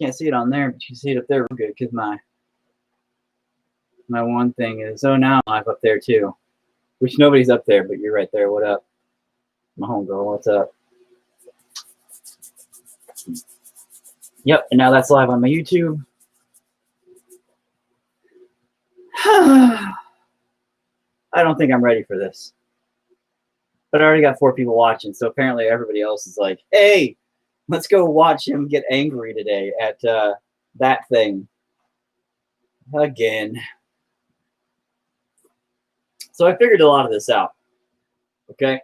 Can't see it on there, but you can see it up there real good because my one thing is, oh, now I'm live up there too, which nobody's up there, but you're right there. What up? My homegirl, what's up? Yep, and now that's live on my YouTube. I don't think I'm ready for this. But I already got 4 people watching, so apparently everybody else is like, hey, let's go watch him get angry today at that thing. Again. So I figured a lot of this out. Okay?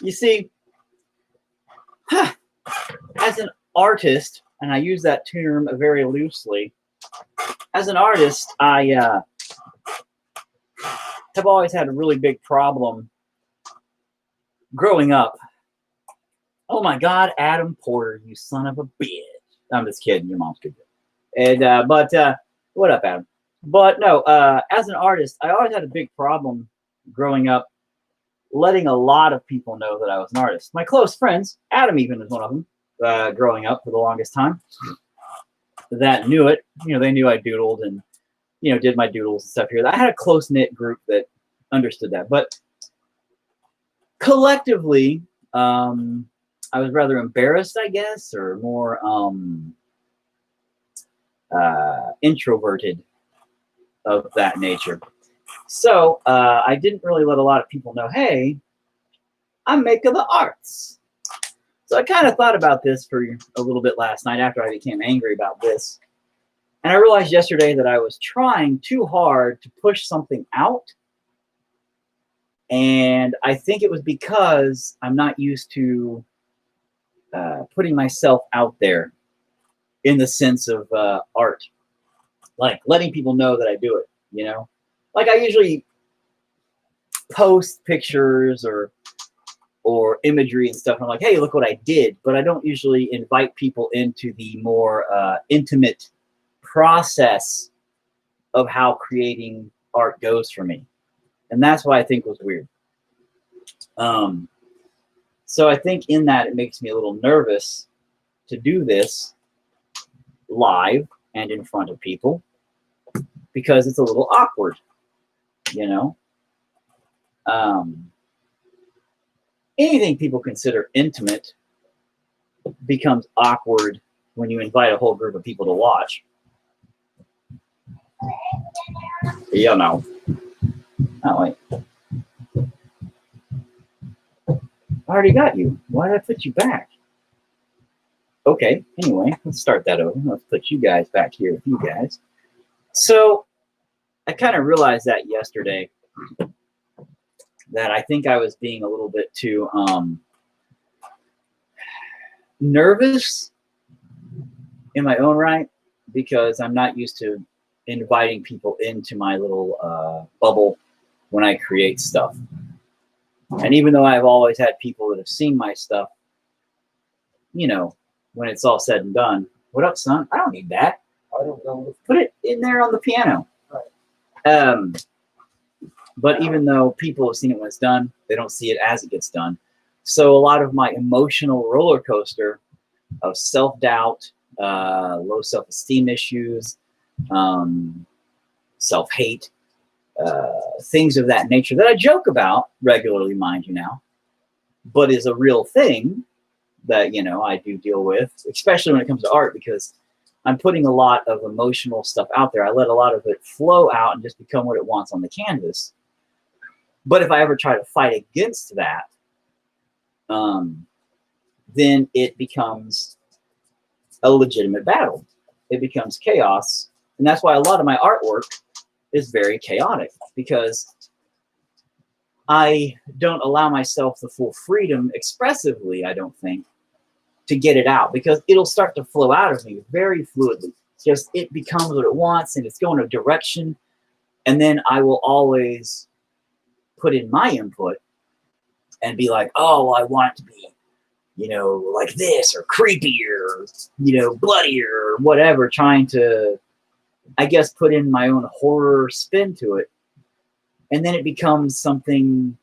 You see, as an artist, and I use that term very loosely, as an artist, I have always had a really big problem growing up. Oh my God, Adam Porter, you son of a bitch. I'm just kidding, your mom's good. And, what up, Adam? But no, as an artist, I always had a big problem growing up letting a lot of people know that I was an artist. My close friends, Adam even was one of them, growing up for the longest time, that knew it. You know, they knew I doodled and, you know, did my doodles and stuff here. I had a close-knit group that understood that. But collectively, I was rather embarrassed, I guess, or more introverted of that nature. So I didn't really let a lot of people know, hey, I'm making the arts. So I kind of thought about this for a little bit last night after I became angry about this. And I realized yesterday that I was trying too hard to push something out. And I think it was because I'm not used to putting myself out there in the sense of art. Like letting people know that I do it, you know? Like I usually post pictures or imagery and stuff. And I'm like, hey, look what I did. But I don't usually invite people into the more intimate process of how creating art goes for me. And that's what I think was weird. So I think in that it makes me a little nervous to do this live and in front of people because it's a little awkward, you know? Anything people consider intimate becomes awkward when you invite a whole group of people to watch. You know. Oh, wait. I already got you. Why did I put you back? Okay, anyway, let's start that over. Let's put you guys back here with you guys. So I kind of realized that yesterday that I think I was being a little bit too nervous in my own right because I'm not used to inviting people into my little bubble when I create stuff. And even though I've always had people that have seen my stuff, you know, when it's all said and done, what up, son? I don't need that. I don't know. Put it in there on the piano. Right. But even though people have seen it when it's done, they don't see it as it gets done. So a lot of my emotional roller coaster of self-doubt, low self-esteem issues, self-hate, things of that nature that I joke about regularly, mind you now, but is a real thing that, you know, I do deal with, especially when it comes to art, because I'm putting a lot of emotional stuff out there. I let a lot of it flow out and just become what it wants on the canvas. But if I ever try to fight against that, then it becomes a legitimate battle. It becomes chaos. And that's why a lot of my artwork is very chaotic, because I don't allow myself the full freedom expressively, I don't think, to get it out, because it'll start to flow out of me very fluidly. Just it becomes what it wants and it's going a direction. And then I will always put in my input and be like, oh, I want it to be, you know, like this or creepier, or, you know, bloodier or whatever, trying to, I guess, put in my own horror spin to it. And then it becomes something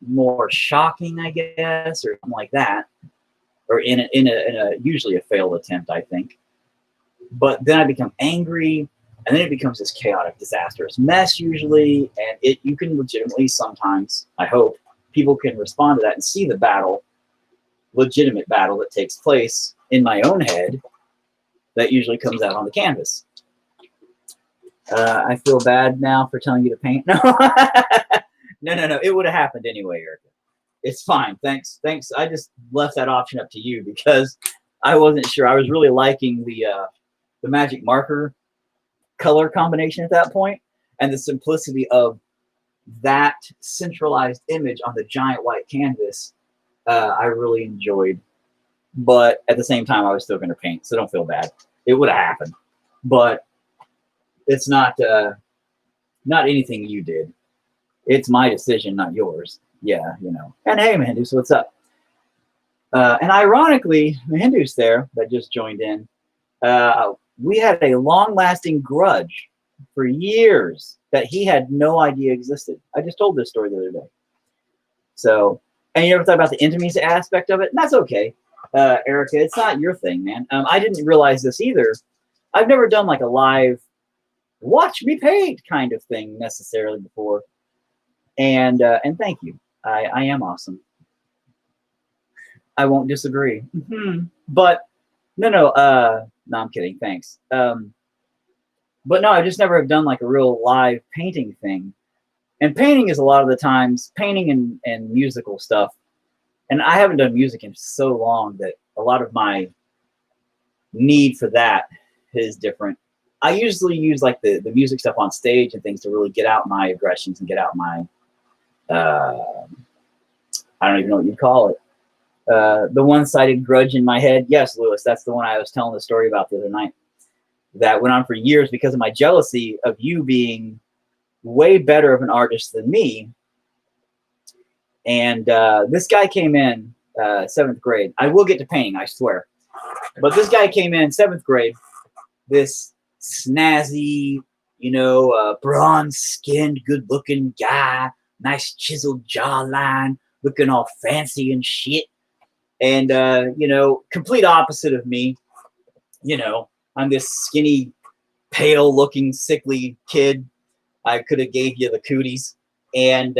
more shocking, I guess, or something like that, or in a usually a failed attempt, I think. But then I become angry, and then it becomes this chaotic, disastrous mess usually, and you can legitimately sometimes, I hope, people can respond to that and see the battle, legitimate battle that takes place in my own head that usually comes out on the canvas. I feel bad now for telling you to paint. No, no. It would have happened anyway, Erica. It's fine. Thanks. I just left that option up to you because I wasn't sure. I was really liking the magic marker color combination at that point, and the simplicity of that centralized image on the giant white canvas. I really enjoyed, but at the same time, I was still going to paint, so don't feel bad. It would have happened, but it's not anything you did. It's my decision, not yours. Yeah, you know. And hey, Mahendus, what's up? And ironically, Mahendus there that just joined in, we had a long-lasting grudge for years that he had no idea existed. I just told this story the other day. So, and you ever thought about the intimacy aspect of it? And that's okay, Erica. It's not your thing, man. I didn't realize this either. I've never done like a live watch me paint kind of thing necessarily before. And thank you. I am awesome. I won't disagree. But no, I'm kidding. Thanks. But no, I just never have done like a real live painting thing. And painting is a lot of the times painting and musical stuff. And I haven't done music in so long that a lot of my need for that is different. I usually use like the music stuff on stage and things to really get out my aggressions and get out my, I don't even know what you'd call it. The one-sided grudge in my head. Yes, Lewis, that's the one I was telling the story about the other night. That went on for years because of my jealousy of you being way better of an artist than me. And this guy came in 7th grade. I will get to painting, I swear. But this guy came in 7th grade, this snazzy, bronze-skinned, good-looking guy, nice chiseled jawline, looking all fancy and shit. And, complete opposite of me. I'm this skinny, pale-looking, sickly kid. I could have gave you the cooties, and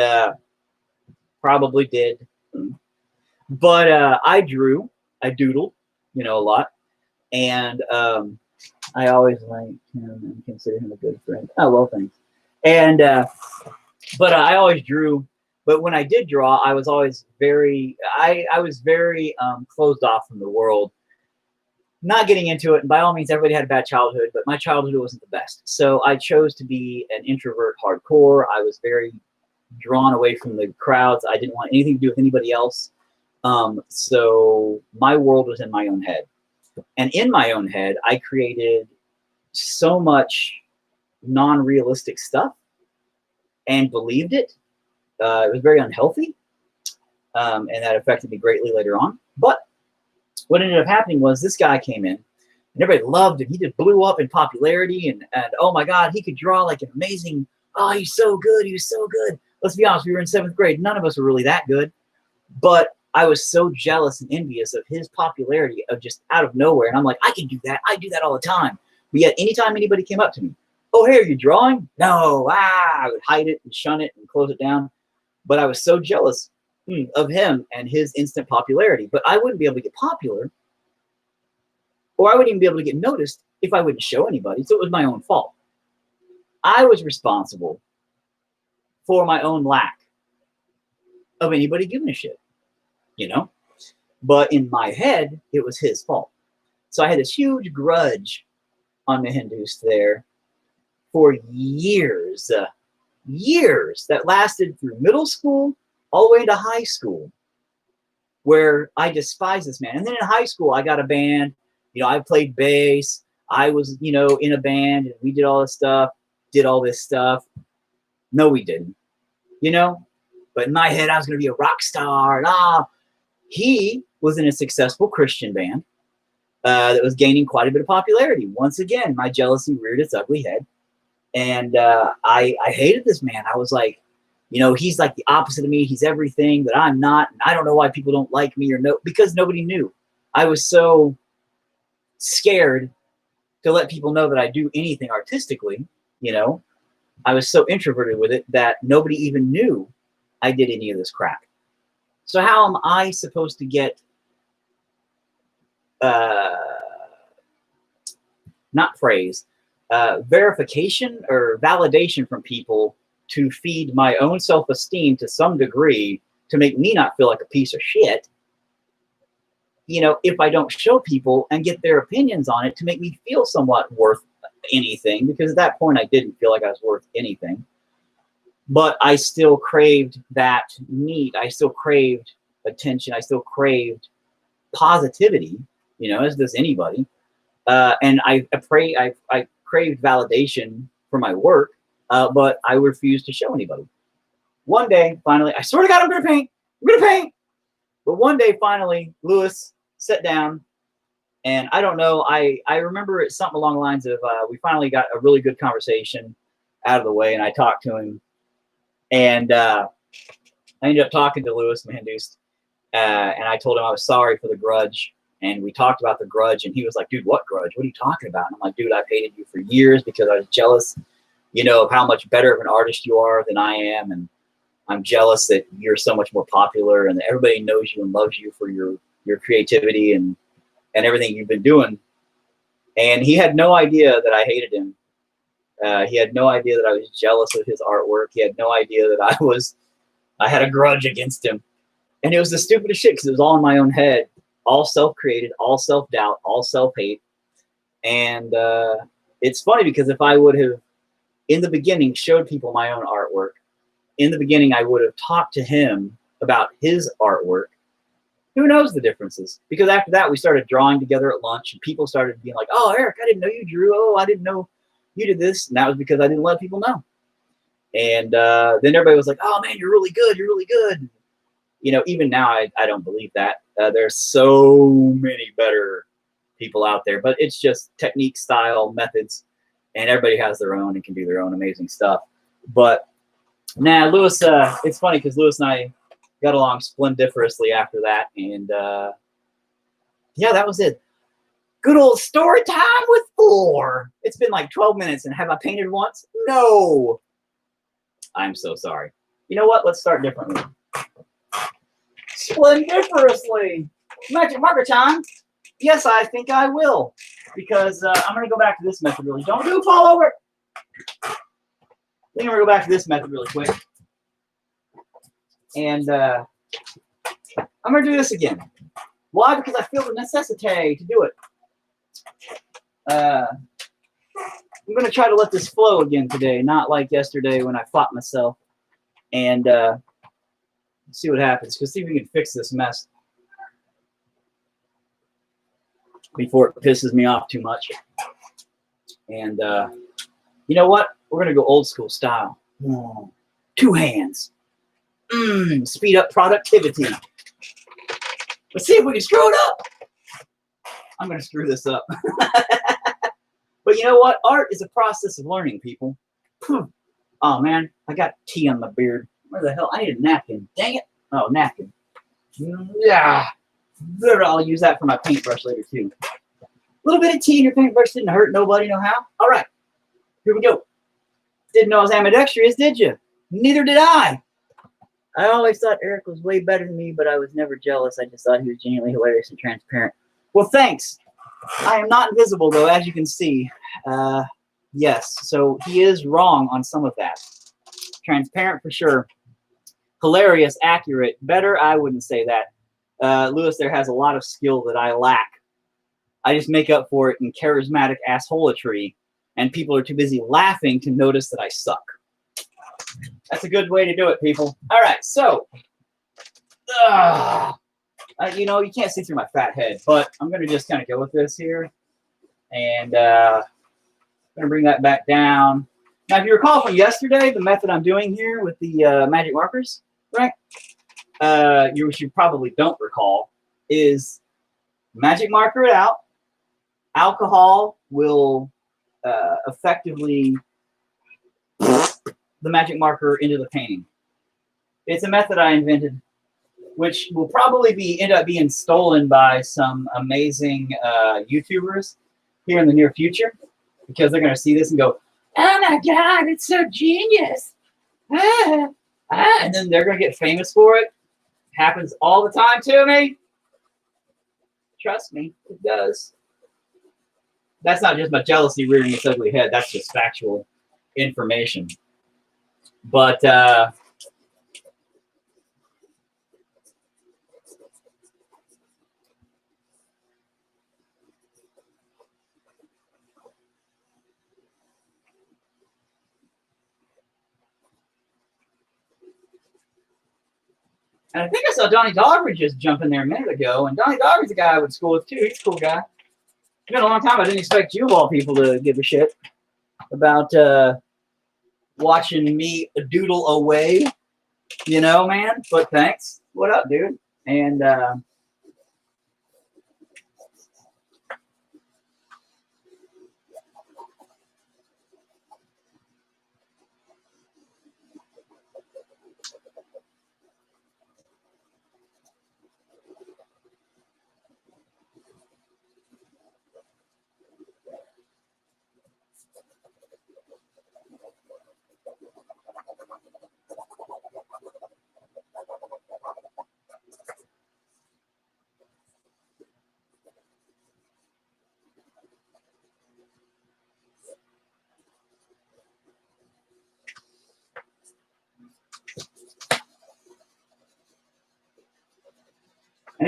probably did. But I doodled, a lot. And I always liked him and consider him a good friend. Oh, well, thanks. And, but I always drew. But when I did draw, I was always very, I was very closed off from the world. Not getting into it, and by all means, everybody had a bad childhood, but my childhood wasn't the best. So I chose to be an introvert hardcore. I was very drawn away from the crowds. I didn't want anything to do with anybody else. So my world was in my own head. And in my own head, I created so much non-realistic stuff and believed it. It was very unhealthy, and that affected me greatly later on. But what ended up happening was this guy came in, and everybody loved him. He just blew up in popularity, and oh my God, he could draw like an amazing. Oh, he's so good. He was so good. Let's be honest, we were in 7th grade. None of us were really that good, but I was so jealous and envious of his popularity of just out of nowhere. And I'm like, I can do that. I do that all the time. But yet, anytime anybody came up to me, oh, hey, are you drawing? No, I would hide it and shun it and close it down. But I was so jealous of him and his instant popularity. But I wouldn't be able to get popular, or I wouldn't even be able to get noticed if I wouldn't show anybody. So it was my own fault. I was responsible for my own lack of anybody giving a shit, But in my head, it was his fault. So I had this huge grudge on Mahendus there for years. Years that lasted through middle school all the way to high school, where I despised this man. And then in high school, I got a band. I played bass. I was, in a band, and we did all this stuff, No, we didn't, But in my head, I was going to be a rock star. And, he was in a successful Christian band that was gaining quite a bit of popularity. Once again, my jealousy reared its ugly head. And I hated this man. I was like, You know, he's like the opposite of me. He's everything that I'm not. And I don't know why people don't like me because nobody knew. I was so scared to let people know that I do anything artistically, you know. I was so introverted with it that nobody even knew I did any of this crap. So how am I supposed to get, not praise, verification or validation from people to feed my own self-esteem to some degree to make me not feel like a piece of shit, you know, if I don't show people and get their opinions on it to make me feel somewhat worth anything, because at that point I didn't feel like I was worth anything. But I still craved that need. I still craved attention. I still craved positivity, you know, as does anybody. And I craved validation for my work, but I refused to show anybody. One day, finally, I swear to God, I'm going to paint. I'm going to paint. But one day, finally, Lewis sat down, and I don't know, I remember it something along the lines of, we finally got a really good conversation out of the way, and I talked to him. And I ended up talking to Lewis Mandus, and I told him I was sorry for the grudge. And we talked about the grudge, and he was like, dude, what grudge? What are you talking about? And I'm like, dude, I've hated you for years because I was jealous, you know, of how much better of an artist you are than I am. And I'm jealous that you're so much more popular and that everybody knows you and loves you for your creativity and everything you've been doing. And he had no idea that I hated him. He had no idea that I was jealous of his artwork. He had no idea that I had a grudge against him. And it was the stupidest shit because it was all in my own head, all self-created, all self-doubt, all self-hate. And it's funny because if I would have, in the beginning, showed people my own artwork, in the beginning, I would have talked to him about his artwork. Who knows the differences? Because after that, we started drawing together at lunch, and people started being like, oh, Eric, I didn't know you drew. Oh, I didn't know you did this. And that was because I didn't let people know. And then everybody was like, oh, man, you're really good. You're really good. You know, even now, I don't believe that. There's so many better people out there. But it's just technique, style, methods. And everybody has their own and can do their own amazing stuff. But, nah, Lewis, it's funny because Lewis and I got along splendiferously after that. And, yeah, that was it. Good old story time with Thor. It's been like 12 minutes, and have I painted once? No. I'm so sorry. You know what? Let's start differently. Splendiferously. Magic marker time. Yes, I think I will. Because I'm going to go back to this method really. Don't do fall over. I think I'm going to go back to this method really quick. And I'm going to do this again. Why? Because I feel the necessity to do it. I'm going to try to let this flow again today, not like yesterday when I fought myself. And see what happens. Because see if we can fix this mess before it pisses me off too much. And you know what? We're going to go old school style. Two hands. Speed up productivity. Let's see if we can screw it up. I'm going to screw this up. But you know what? Art is a process of learning, people. Oh, man. I got tea on my beard. Where the hell? I need a napkin. Dang it. Oh, napkin. Yeah. I'll use that for my paintbrush later, too. A little bit of tea in your paintbrush didn't hurt nobody, no how. All right. Here we go. Didn't know I was ambidextrous, did you? Neither did I. I always thought Eric was way better than me, but I was never jealous. I just thought he was genuinely hilarious and transparent. Well, thanks. I am not invisible, though, as you can see. Yes, so he is wrong on some of that. Transparent for sure. Hilarious, accurate. Better, I wouldn't say that. Lewis there has a lot of skill that I lack. I just make up for it in charismatic assholetry, and people are too busy laughing to notice that I suck. That's a good way to do it, people. All right, so, you know, you can't see through my fat head, but I'm going to just kind of go with this here. And I'm going to bring that back down. Now, if you recall from yesterday, the method I'm doing here with the magic markers, right? Which you probably don't recall, is magic marker it out. Alcohol will effectively the magic marker into the painting. It's a method I invented, which will probably end up being stolen by some amazing YouTubers here in the near future, because they're going to see this and go, "Oh my God, it's so genius!" And then they're going to get famous for it. Happens all the time to me. Trust me, it does. That's not just my jealousy rearing its ugly head. That's just factual information. But and I think I saw Donnie Doggery just jump in there a minute ago. And Donnie Doggery's a guy I went to school with too. He's a cool guy. It's been a long time. I didn't expect you of all people to give a shit about watching me doodle away, you know, man. But thanks. What up, dude? And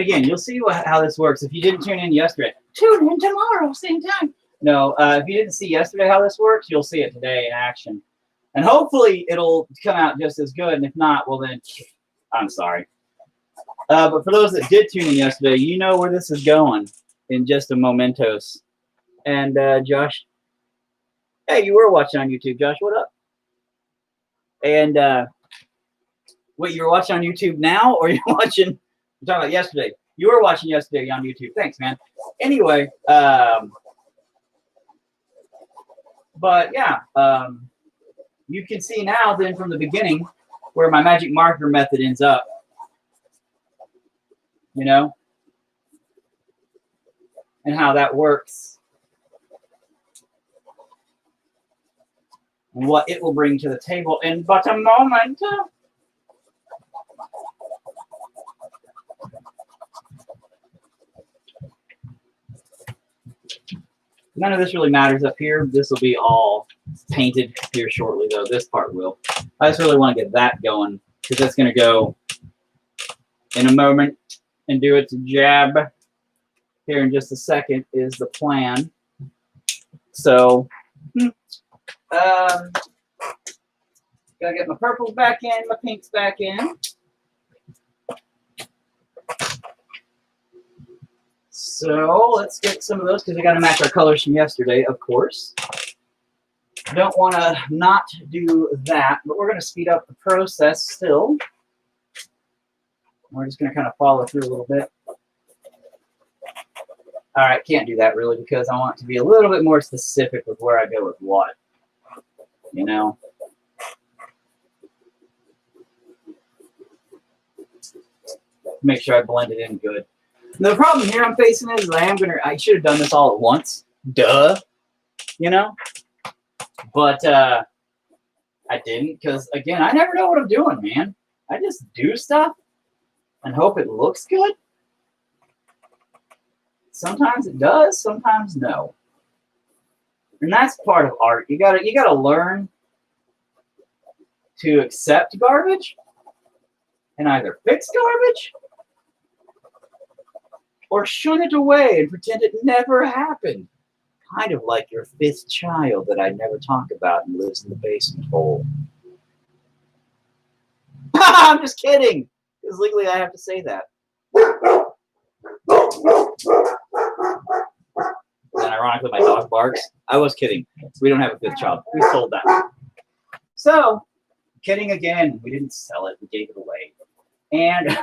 again, you'll see how this works. If you didn't tune in yesterday, tune in tomorrow, same time. No, if you didn't see yesterday how this works, you'll see it today in action. And hopefully it'll come out just as good. And if not, well then, I'm sorry. But for those that did tune in yesterday, you know where this is going in just a momentos. And Josh, hey, you were watching on YouTube. Josh, what up? And wait, you were watching on YouTube now, or you're watching? We're talking about yesterday. You were watching yesterday on YouTube. Thanks, man. Anyway, but yeah, you can see now then from the beginning where my magic marker method ends up. You know, and how that works, and what it will bring to the table in but a moment. None of this really matters up here. This will be all painted here shortly, though. This part will. I just really want to get that going because that's going to go in a moment and do its jab here in just a second is the plan. So, gotta get my purples back in, my pinks back in. So let's get some of those because we got to match our colors from yesterday, of course. Don't want to not do that, but we're going to speed up the process still. We're just going to kind of follow through a little bit. All right, can't do that really because I want to be a little bit more specific with where I go with what, you know. Make sure I blend it in good. The problem here I'm facing is I should have done this all at once. Duh. You know? But I didn't because, again, I never know what I'm doing, man. I just do stuff and hope it looks good. Sometimes it does, sometimes no. And that's part of art. You gotta learn to accept garbage and either fix garbage or shun it away and pretend it never happened. Kind of like your fifth child that I never talk about and lives in the basement hole. I'm just kidding. Because legally I have to say that. And ironically, my dog barks. I was kidding. We don't have a fifth child. We sold that. So, kidding again. We didn't sell it. We gave it away. And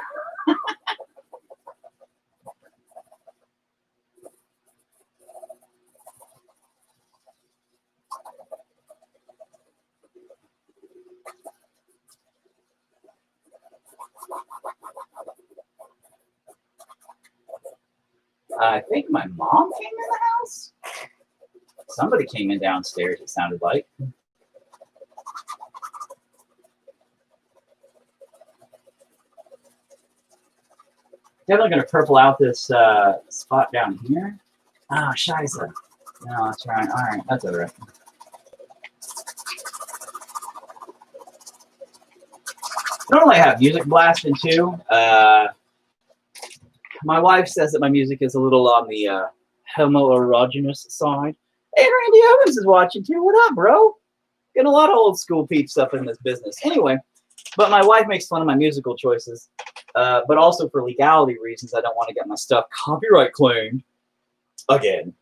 I think my mom came in the house. Somebody came in downstairs, it sounded like. Definitely going to purple out this spot down here. Oh, scheisse. No, that's right. All right, that's all right. Normally I have music blasting too. My wife says that my music is a little on the homoerogenous side. Hey, Randy Evans is watching too. What up, bro? Getting a lot of old school peeps up in this business. Anyway, but my wife makes fun of my musical choices, but also for legality reasons. I don't want to get my stuff copyright claimed again.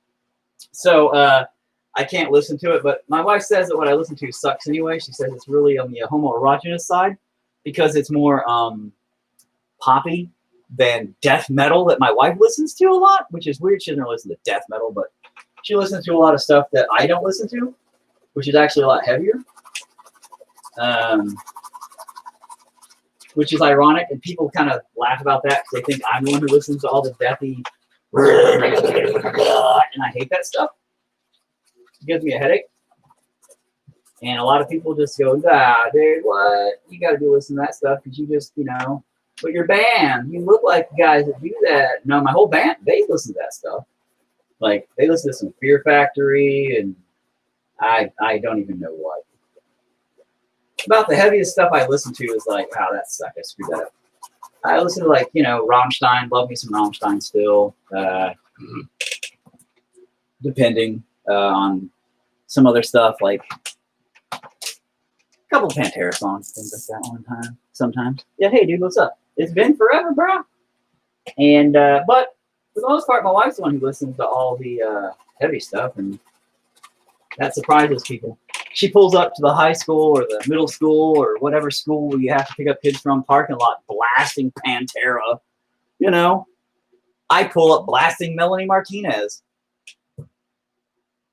So I can't listen to it, but my wife says that what I listen to sucks anyway. She says it's really on the homoerogenous side because it's more poppy than death metal that my wife listens to a lot, which is weird. She doesn't listen to death metal, but she listens to a lot of stuff that I don't listen to, which is actually a lot heavier. Which is ironic, and people kind of laugh about that because they think I'm the one who listens to all the deathy, and I hate that stuff. It gives me a headache. And a lot of people just go, "Ah, dude, what? You got to do listen to that stuff because you just, you know, but your band, you look like guys that do that." No, my whole band, they listen to that stuff. Like, they listen to some Fear Factory, and I don't even know what. About the heaviest stuff I listen to is like, oh, that sucked. I screwed that up. I listen to, like, you know, Rammstein. Love me some Rammstein still. Depending on some other stuff, like a couple of Pantera songs, things like that one time. Sometimes. Yeah, hey, dude, what's up? It's been forever, bro. And, but for the most part, my wife's the one who listens to all the heavy stuff, and that surprises people. She pulls up to the high school or the middle school or whatever school you have to pick up kids from, parking lot, blasting Pantera. You know, I pull up blasting Melanie Martinez.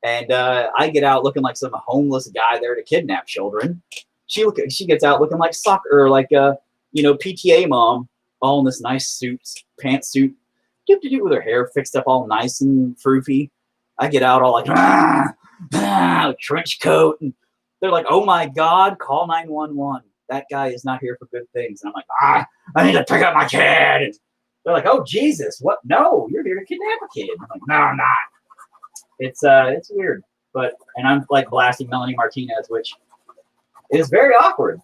And I get out looking like some homeless guy there to kidnap children. She gets out looking like soccer, or like a, you know, PTA mom, all in this nice suit, pantsuit, with her hair fixed up all nice and froofy. I get out all like, trench coat, and they're like, "Oh my God, call 911. That guy is not here for good things." And I'm like, I need to pick up my kid. And they're like, "Oh Jesus, what? No, you're here to kidnap a kid." I'm like, "No, I'm not." It's weird, and I'm like blasting Melanie Martinez, which is very awkward.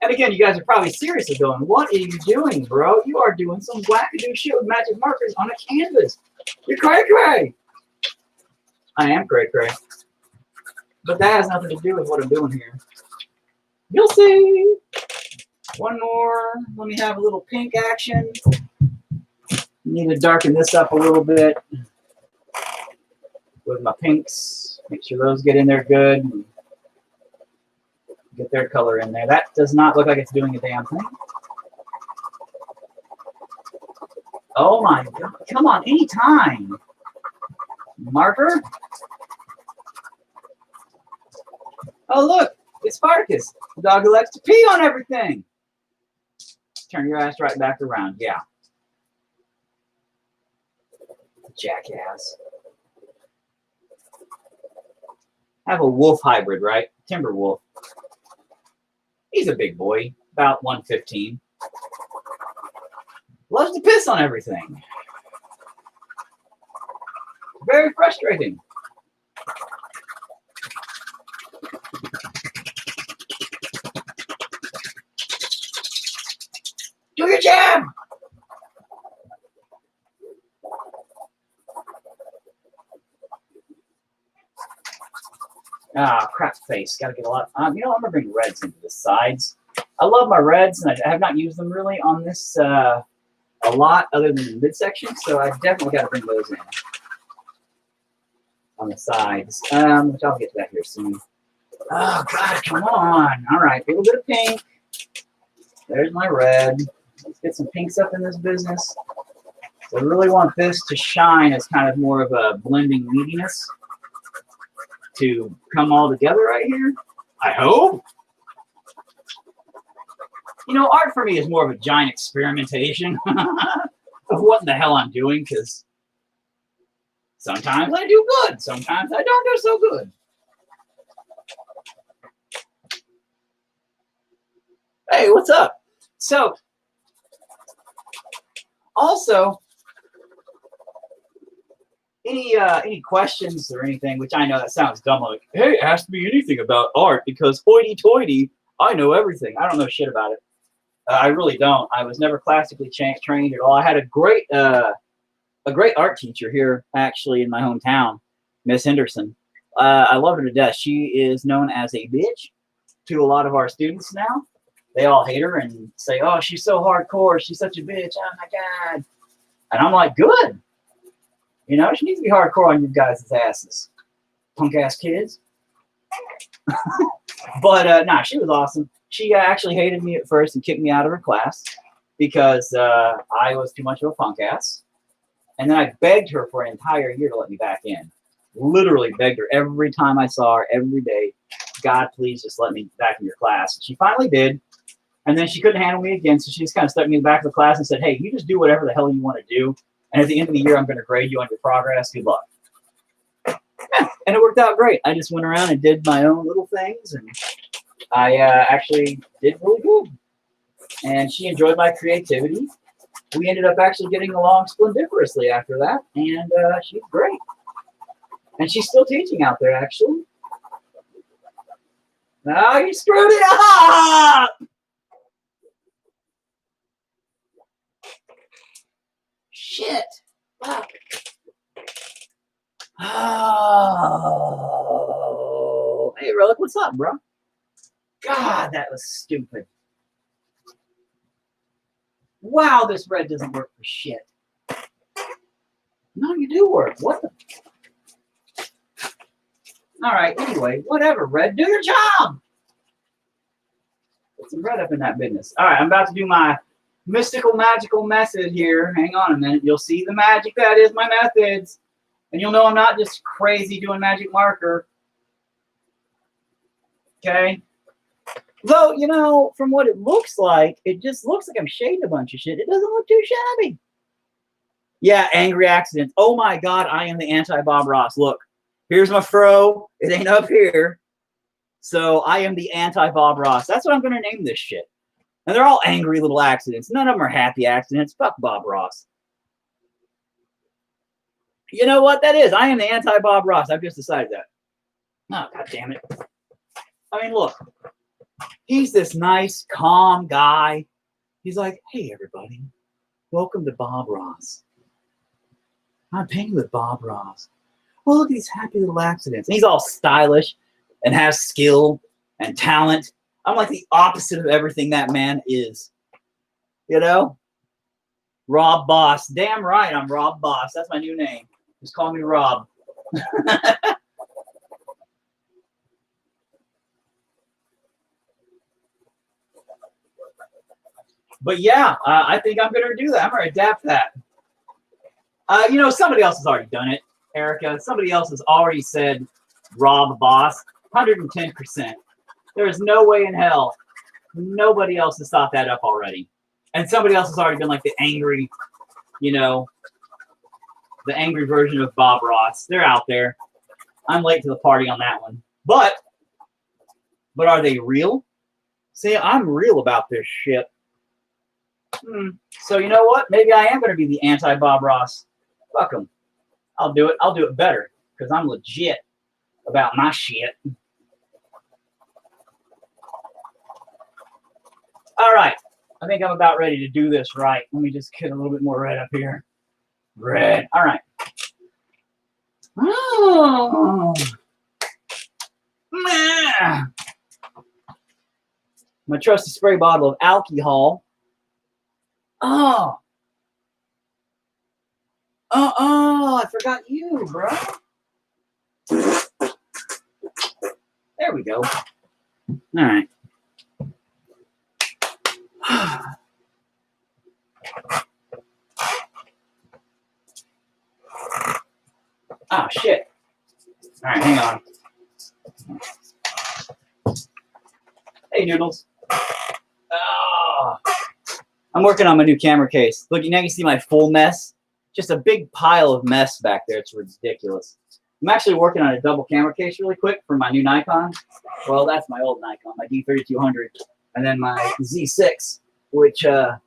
And again, you guys are probably seriously going, "What are you doing, bro? You are doing some wackadoo shit with magic markers on a canvas. You're cray-cray." I am cray-cray. But that has nothing to do with what I'm doing here. You'll see. One more. Let me have a little pink action. Need to darken this up a little bit with my pinks. Make sure those get in there good. Get their color in there. That does not look like it's doing a damn thing. Oh my God. Come on, anytime. Marker. Oh, look. It's Spartacus. The dog who likes to pee on everything. Turn your ass right back around. Yeah. Jackass. I have a wolf hybrid, right? Timber wolf. He's a big boy, about 115. Loves to piss on everything. Very frustrating. Do your job. Ah, crap face. Got to get a lot. You know, I'm going to bring reds into the sides. I love my reds, and I have not used them really on this a lot other than the midsection, so I definitely got to bring those in on the sides, which I'll get to that here soon. Oh, God, come on. All right, a little bit of pink. There's my red. Let's get some pinks up in this business. So I really want this to shine as kind of more of a blending neediness to come all together right here. I hope. You know, art for me is more of a giant experimentation of what the hell I'm doing, because sometimes I do good, sometimes I don't do so good. Hey, what's up? So, also, any questions or anything, which I know that sounds dumb, like, hey, ask me anything about art, because hoity-toity, I know everything. I don't know shit about it. I really don't. I was never classically trained at all. I had a great art teacher here, actually, in my hometown, Miss Henderson. I love her to death. She is known as a bitch to a lot of our students now. They all hate her and say, oh, she's so hardcore. She's such a bitch. Oh, my God. And I'm like, good. You know, she needs to be hardcore on you guys' asses. Punk-ass kids. But, nah, she was awesome. She actually hated me at first and kicked me out of her class because I was too much of a punk-ass. And then I begged her for an entire year to let me back in. Literally begged her every time I saw her, every day. God, please just let me back in your class. And she finally did. And then she couldn't handle me again, so she just kind of stuck me in the back of the class and said, hey, you just do whatever the hell you want to do. And at the end of the year, I'm going to grade you on your progress. Good luck. Yeah, and it worked out great. I just went around and did my own little things, and I actually did really good. And she enjoyed my creativity. We ended up actually getting along splendiferously after that, and she's great. And she's still teaching out there, actually. Now you screwed it up! Shit. Fuck. Oh. Hey, Relic, what's up, bro? God, that was stupid. Wow, this red doesn't work for shit. No, you do work. What the? All right, anyway, whatever, red. Do your job. Put some red up in that business. All right, I'm about to do my mystical, magical method here. Hang on a minute. You'll see the magic that is my methods. And you'll know I'm not just crazy doing magic marker. Okay? Though, you know, from what it looks like, it just looks like I'm shading a bunch of shit. It doesn't look too shabby. Yeah, angry accidents. Oh my God, I am the anti-Bob Ross. Look, here's my fro. It ain't up here. So I am the anti-Bob Ross. That's what I'm going to name this shit. And they're all angry little accidents. None of them are happy accidents. Fuck Bob Ross. You know what that is? I am the anti-Bob Ross. I've just decided that. Oh, God damn it. I mean, look. He's this nice, calm guy. He's like, hey, everybody. Welcome to Bob Ross. I'm painting with Bob Ross. Oh, look at these happy little accidents. And he's all stylish and has skill and talent. I'm like the opposite of everything that man is. You know? Rob Boss. Damn right, I'm Rob Boss. That's my new name. Just call me Rob. But yeah, I think I'm going to do that. I'm going to adapt that. You know, somebody else has already done it, Erica. Somebody else has already said Rob Boss. 110%. There is no way in hell nobody else has thought that up already. And somebody else has already been like the angry, you know, the angry version of Bob Ross. They're out there. I'm late to the party on that one. But are they real? See, I'm real about this shit. So you know what? Maybe I am going to be the anti-Bob Ross. Fuck them. I'll do it. I'll do it better because I'm legit about my shit. All right. I think I'm about ready to do this right. Let me just get a little bit more red up here. Red. All right. Oh. My trusty spray bottle of alcohol. Oh. I forgot you, bro. There we go. All right. Oh, shit. All right, hang on. Hey, Noodles. Oh. I'm working on my new camera case. Look, now you see my full mess. Just a big pile of mess back there. It's ridiculous. I'm actually working on a double camera case really quick for my new Nikon. Well, that's my old Nikon, my D3200, and then my Z6, which now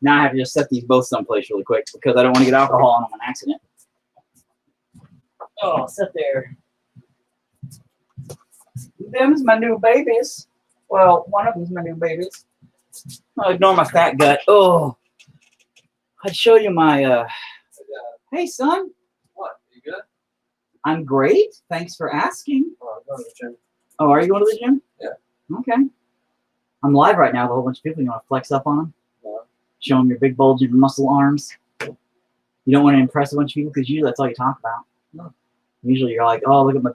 I have to just set these both someplace really quick because I don't want to get alcohol on them on accident. Oh, sit there. Them's my new babies. Well, one of them's my new babies. I'll ignore my fat gut. Oh, I'd show you my, hey, son. What? You good? I'm great. Thanks for asking. Oh, I'm going to the gym. Oh, are you going to the gym? Yeah. Okay. I'm live right now with a whole bunch of people. You want to flex up on them? No. Show them your big bulging muscle arms. You don't want to impress a bunch of people because usually that's all you talk about. No. Usually you're like, oh, look at my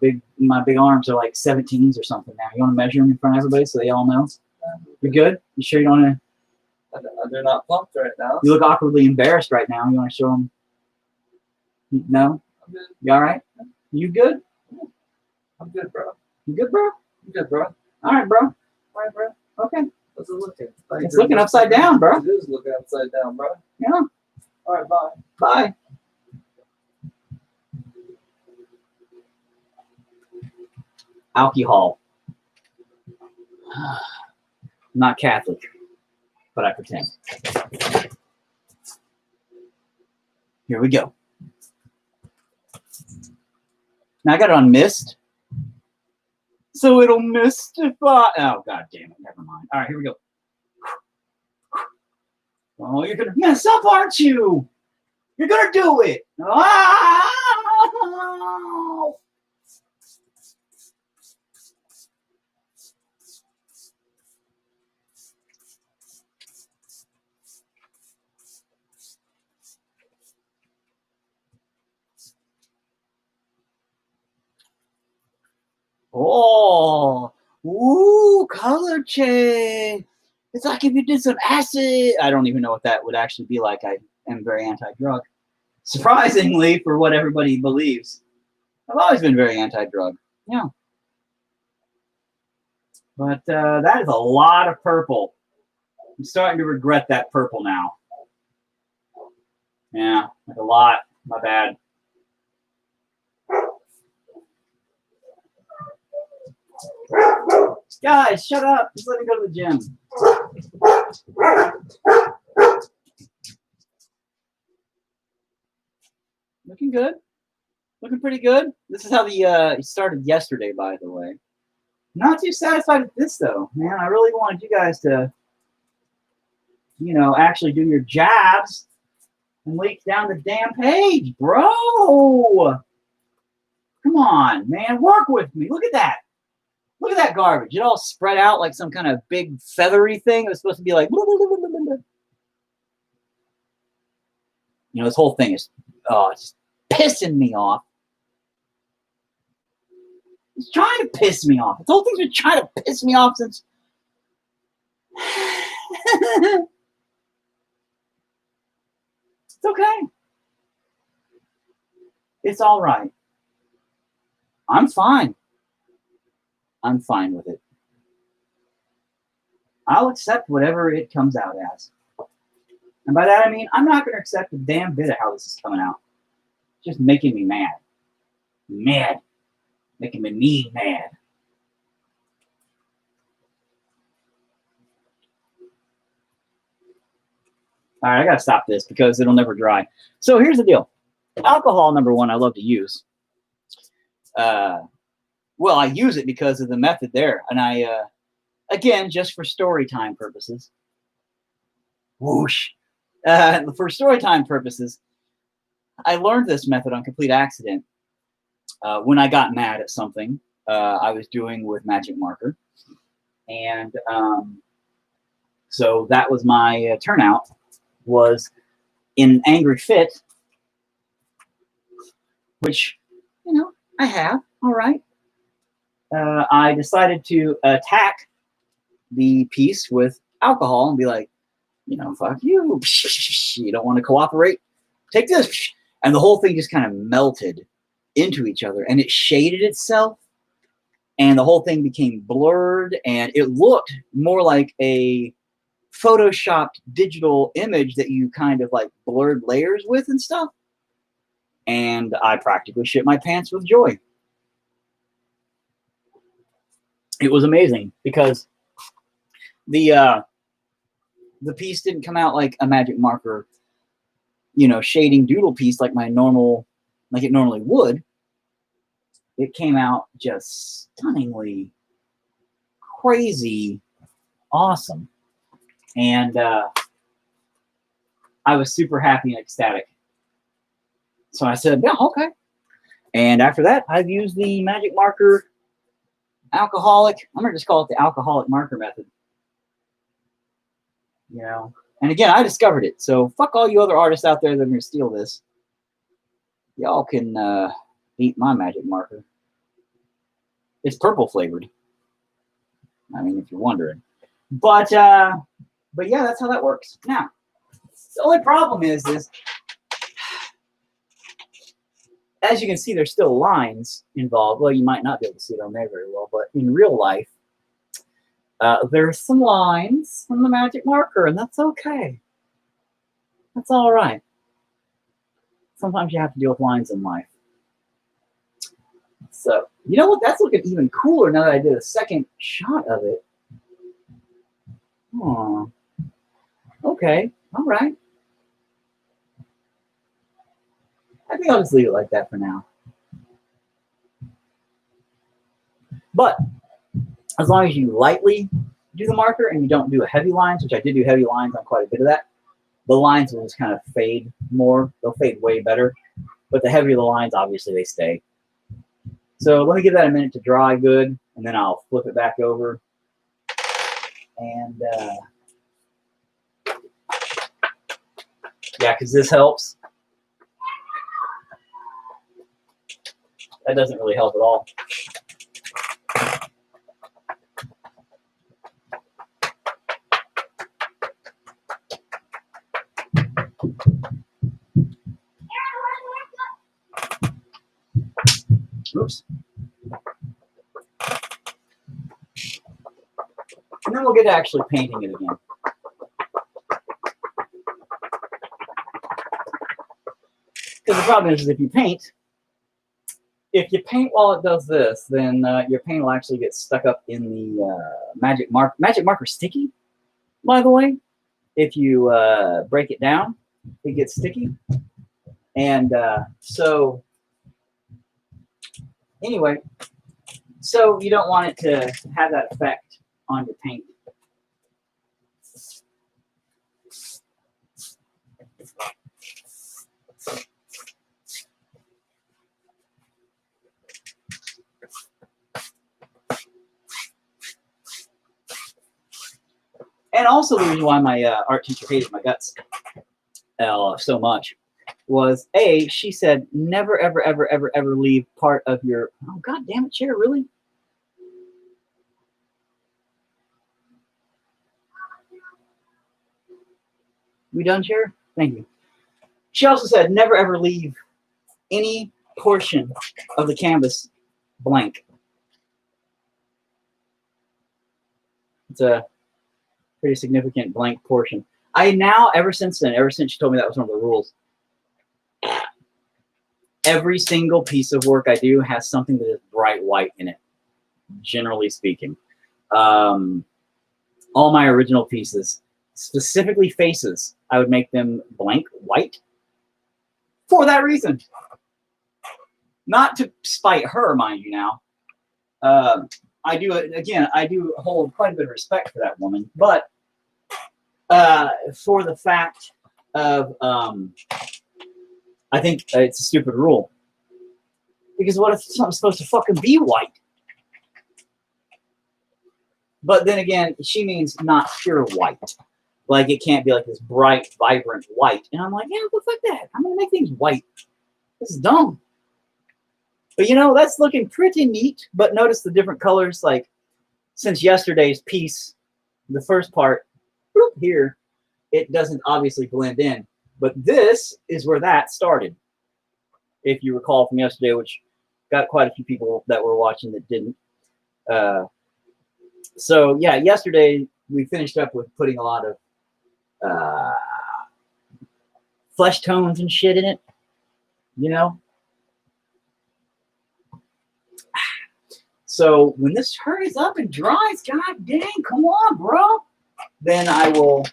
big arms are like 17s or something now. You want to measure them in front of everybody so they all know? You're good? You sure you don't want to? They're not pumped right now. You look awkwardly embarrassed right now. You want to show them? No? I'm good. You all right? You good? I'm good, bro. You good, bro? I'm good, bro. All right, bro. All right, bro. Okay. What's it looking? It's looking upside down, bro. It is looking upside down, bro. Yeah. All right, bye. Bye. Alcohol. I'm not Catholic, but I pretend. Here we go. Now I got it on mist, so it'll mystify. Oh, god damn it! Never mind. All right, here we go. Oh, you're gonna mess up, aren't you? You're gonna do it. Ah! Oh, ooh, color change. It's like if you did some acid. I don't even know what that would actually be like. I am very anti-drug. Surprisingly, for what everybody believes. I've always been very anti-drug. Yeah. But that is a lot of purple. I'm starting to regret that purple now. Yeah, like a lot. My bad. Guys, shut up. Just let me go to the gym. Looking good. Looking pretty good. This is how the it started yesterday, by the way. Not too satisfied with this, though. Man, I really wanted you guys to, you know, actually do your jabs and leak down the damn page, bro. Come on, man. Work with me. Look at that. Look at that garbage. It all spread out like some kind of big feathery thing. It was supposed to be like, blah, blah, blah, blah, blah. You know, this whole thing is, it's pissing me off. It's trying to piss me off. This whole thing's been trying to piss me off since. It's okay. It's all right. I'm fine. I'm fine with it. I'll accept whatever it comes out as. And by that I mean, I'm not going to accept a damn bit of how this is coming out. It's just making me mad. Mad. Making me mad. All right, I got to stop this because it'll never dry. So here's the deal. Alcohol, number one, I love to use. Well, I use it because of the method there. And I, again, just for story time purposes. Whoosh. For story time purposes, I learned this method on complete accident when I got mad at something I was doing with Magic Marker. And so that was my turnout, was in an angry fit, which, you know, I have, all right. I decided to attack the piece with alcohol and be like, you know, fuck you. You don't want to cooperate? Take this. And the whole thing just kind of melted into each other and it shaded itself and the whole thing became blurred and it looked more like a photoshopped digital image that you kind of like blurred layers with and stuff. And I practically shit my pants with joy. It was amazing because the piece didn't come out like a magic marker, you know, shading doodle piece like it normally would. It came out just stunningly crazy awesome. And I was super happy and ecstatic. So I said, yeah, okay. And after that, I've used the magic marker alcoholic. I'm going to just call it the alcoholic marker method. You know, and again, I discovered it. So fuck all you other artists out there that are going to steal this. Y'all can eat my magic marker. It's purple flavored. I mean, if you're wondering. But yeah, that's how that works. Now, the only problem is as you can see, there's still lines involved. Well, you might not be able to see it on there very well, but in real life, there's some lines from the magic marker, and that's okay. That's all right. Sometimes you have to deal with lines in life. So, you know what? That's looking even cooler now that I did a second shot of it. Oh, okay. All right. I think I'll just leave it like that for now. But as long as you lightly do the marker and you don't do a heavy lines, which I did do heavy lines on quite a bit of that, the lines will just kind of fade more. They'll fade way better. But the heavier the lines, obviously, they stay. So let me give that a minute to dry good, and then I'll flip it back over. And yeah, because this helps. That doesn't really help at all. Oops. And then we'll get to actually painting it again. Because the problem is if you paint while it does this, then your paint will actually get stuck up in the magic marker. Magic marker's sticky, by the way. If you break it down, it gets sticky. And so anyway, so you don't want it to have that effect on your paint. And also the reason why my art teacher hated my guts so much was she said never ever ever ever ever leave part of your god damn it chair, really? We done, chair? Thank you. She also said never ever leave any portion of the canvas blank. It's a pretty significant blank portion. I now, ever since she told me that was one of the rules, every single piece of work I do has something that is bright white in it, generally speaking. All my original pieces, specifically faces, I would make them blank white for that reason. Not to spite her, mind you now. I do hold quite a bit of respect for that woman, but for the fact of, I think it's a stupid rule. Because what if something's supposed to fucking be white? But then again, she means not pure white. Like, it can't be like this bright, vibrant white. And I'm like, yeah, well, fuck that. I'm going to make things white. This is dumb. But, you know, that's looking pretty neat. But notice the different colors. Like, since yesterday's piece, the first part, here, it doesn't obviously blend in. But this is where that started. If you recall from yesterday, which got quite a few people that were watching that didn't. So, yeah, yesterday, we finished up with putting a lot of flesh tones and shit in it, you know. So when this hurries up and dries, god dang, come on, bro. Then I will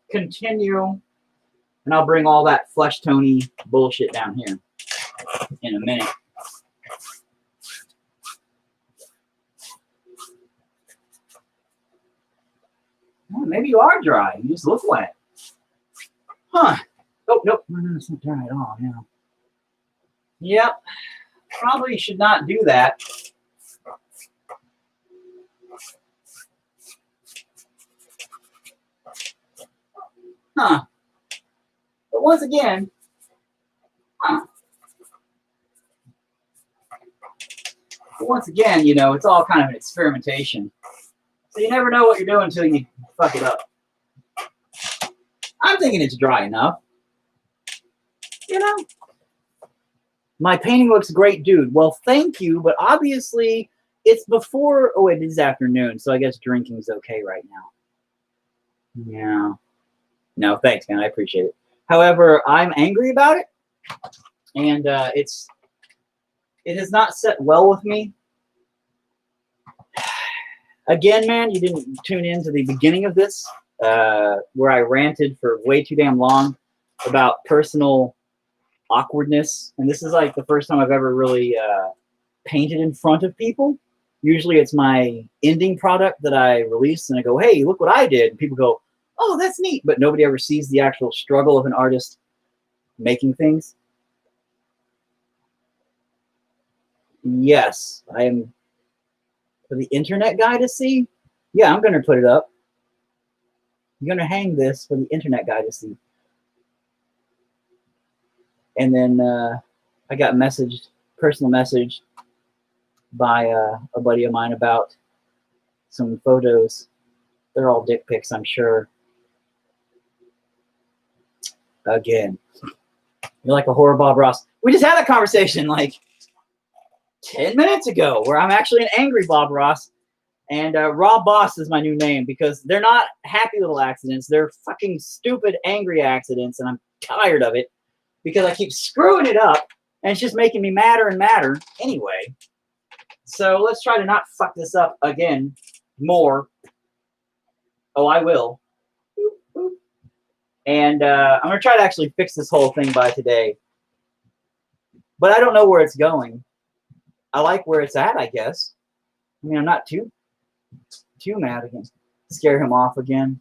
continue, and I'll bring all that flesh tony bullshit down here in a minute. Well, maybe you are dry. You just look wet. Huh. Oh, nope. No, it's not dry at all. Yeah. Yep. Probably should not do that. Huh. But once again, you know, it's all kind of an experimentation. So you never know what you're doing until you fuck it up. I'm thinking it's dry enough. You know? My painting looks great, dude. Well, thank you, but obviously it's before, oh, it is afternoon, so I guess drinking's okay right now. Yeah. No, thanks, man. I appreciate it. However, I'm angry about it, and it has not set well with me. Again, man, you didn't tune in to the beginning of this, where I ranted for way too damn long about personal awkwardness, and this is like the first time I've ever really painted in front of people. Usually it's my ending product that I release, and I go, hey, look what I did, and people go, oh, that's neat, but nobody ever sees the actual struggle of an artist making things. Yes, I am. For the internet guy to see? Yeah, I'm going to put it up. I'm going to hang this for the internet guy to see. And then I got personal message by a buddy of mine about some photos. They're all dick pics, I'm sure. Again, you're like a horror Bob Ross. We just had a conversation like 10 minutes ago where I'm actually an angry Bob Ross, and Rob Boss is my new name because they're not happy little accidents. They're fucking stupid, angry accidents, and I'm tired of it because I keep screwing it up, and it's just making me madder and madder anyway. So let's try to not fuck this up again more. Oh, I will. And I'm going to try to actually fix this whole thing by today. But I don't know where it's going. I like where it's at, I guess. I mean, I'm not too mad again. Scare him off again.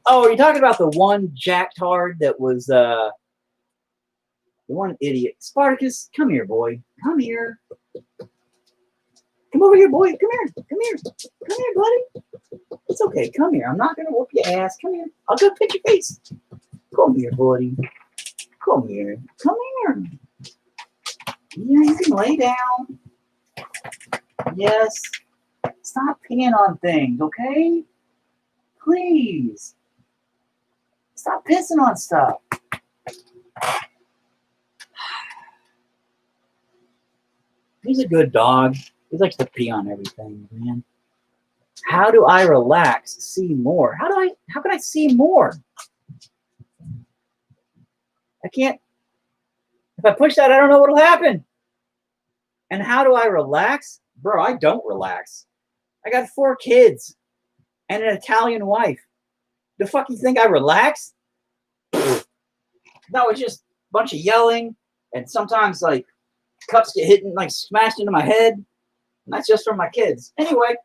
Oh, are you talking about the one jacktard that was the one idiot? Spartacus, come here, boy. Come here. Come over here, boy. Come here. Come here. Come here, buddy. It's okay. Come here. I'm not going to whoop your ass. Come here. I'll go pinch your face. Come here, buddy. Come here. Come here. Yeah, you can lay down. Yes. Stop peeing on things, okay? Please. Stop pissing on stuff. He's a good dog. He likes to pee on everything, man. How do I relax? See more. How can I see more? I can't. If I push that, I don't know what'll happen. And how do I relax? Bro, I don't relax. I got 4 kids and an Italian wife. The fuck you think I relax? That was just a bunch of yelling, and sometimes like cups get hit and like smashed into my head. And that's just from my kids. Anyway.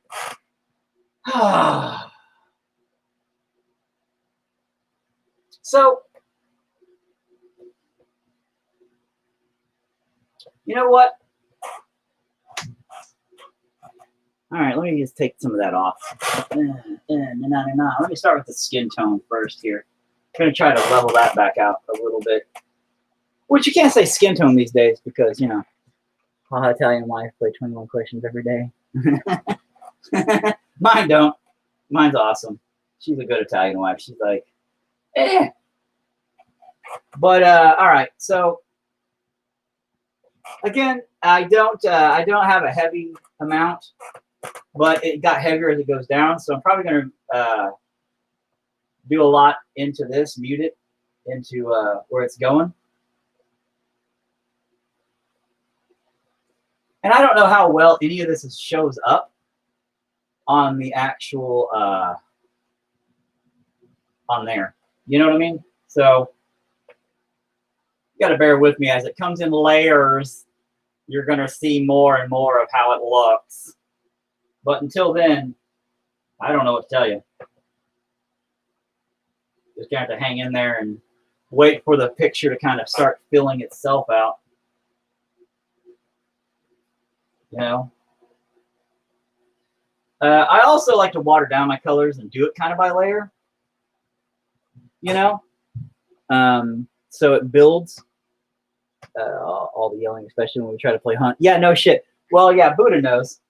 So, you know what? All right, let me just take some of that off. Let me start with the skin tone first here. I'm going to try to level that back out a little bit. Which you can't say skin tone these days because, you know, my Italian wife play 21 questions every day. Mine don't. Mine's awesome. She's a good Italian wife. She's like, eh. But all right. So again, I don't have a heavy amount, but it got heavier as it goes down. So I'm probably gonna do a lot into this, mute it into where it's going. And I don't know how well any of this shows up on the actual, on there. You know what I mean? So you got to bear with me as it comes in layers. You're going to see more and more of how it looks. But until then, I don't know what to tell you. Just gonna have to hang in there and wait for the picture to kind of start filling itself out. You know? I also like to water down my colors and do it kind of by layer. You know? So it builds. All the yelling, especially when we try to play hunt. Yeah, no shit. Well, yeah, Buddha knows.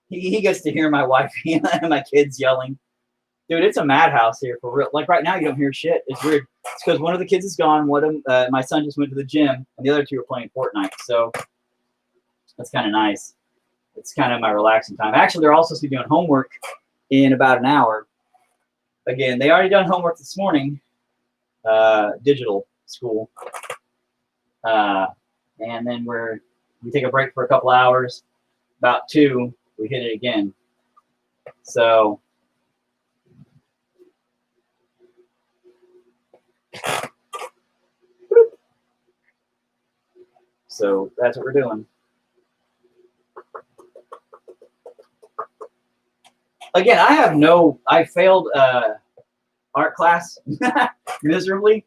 He gets to hear my wife and my kids yelling. Dude, it's a madhouse here for real. Like right now, you don't hear shit. It's weird. It's because one of the kids is gone. One of them, my son just went to the gym, and the other two are playing Fortnite. So that's kind of nice. It's kind of my relaxing time. Actually, they're also supposed to be doing homework in about an hour. Again, they already done homework this morning, digital school, and then we take a break for a couple hours. About 2, we hit it again. So. So that's what we're doing. Again, I failed art class miserably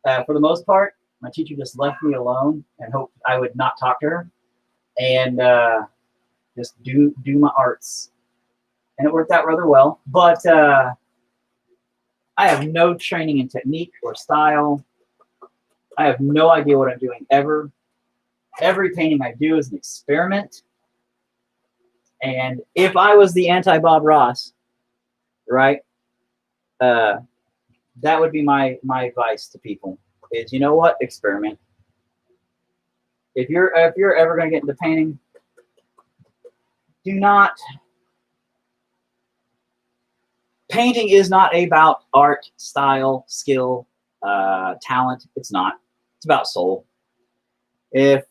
for the most part. My teacher just left me alone and hoped I would not talk to her and just do my arts. And it worked out rather well. But I have no training in technique or style. I have no idea what I'm doing ever. Every painting I do is an experiment. And if I was the anti-Bob Ross, right, that would be my advice to people is, you know what, experiment. If you're ever going to get into painting, do not. Painting is not about art, style, skill, talent. It's not. It's about soul. If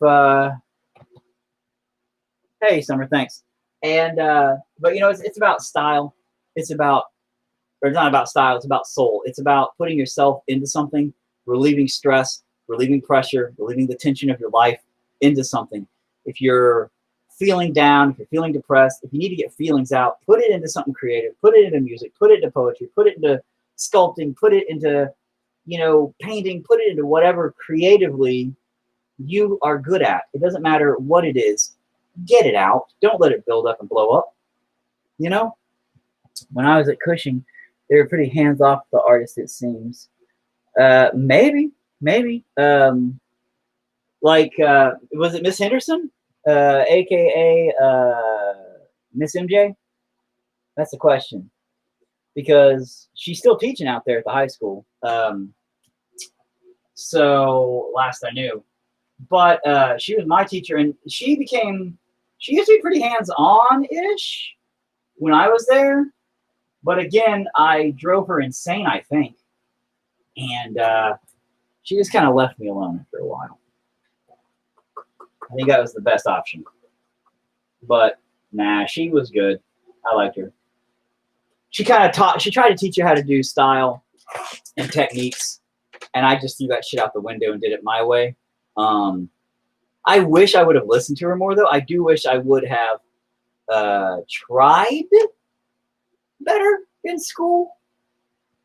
hey, Summer, thanks. And but you know, it's about style. It's not about style. It's about soul. It's about putting yourself into something, relieving stress, relieving pressure, relieving the tension of your life into something. If you're feeling down, if you're feeling depressed, if you need to get feelings out, put it into something creative. Put it into music. Put it into poetry. Put it into sculpting. Put it into, you know, painting. Put it into whatever creatively you are good at. It doesn't matter what it is. Get it out. Don't let it build up and blow up. You know, when I was at Cushing, they were pretty hands off the artists, it seems. Maybe. Like, was it Miss Henderson, aka Miss MJ? That's the question, because she's still teaching out there at the high school. So last I knew. But she was my teacher, and she used to be pretty hands-on-ish when I was there. But again, I drove her insane, I think. And she just kind of left me alone after a while. I think that was the best option. But nah, she was good. I liked her. She tried to teach you how to do style and techniques. And I just threw that shit out the window and did it my way. I wish I would have listened to her more, though. I do wish I would have tried better in school.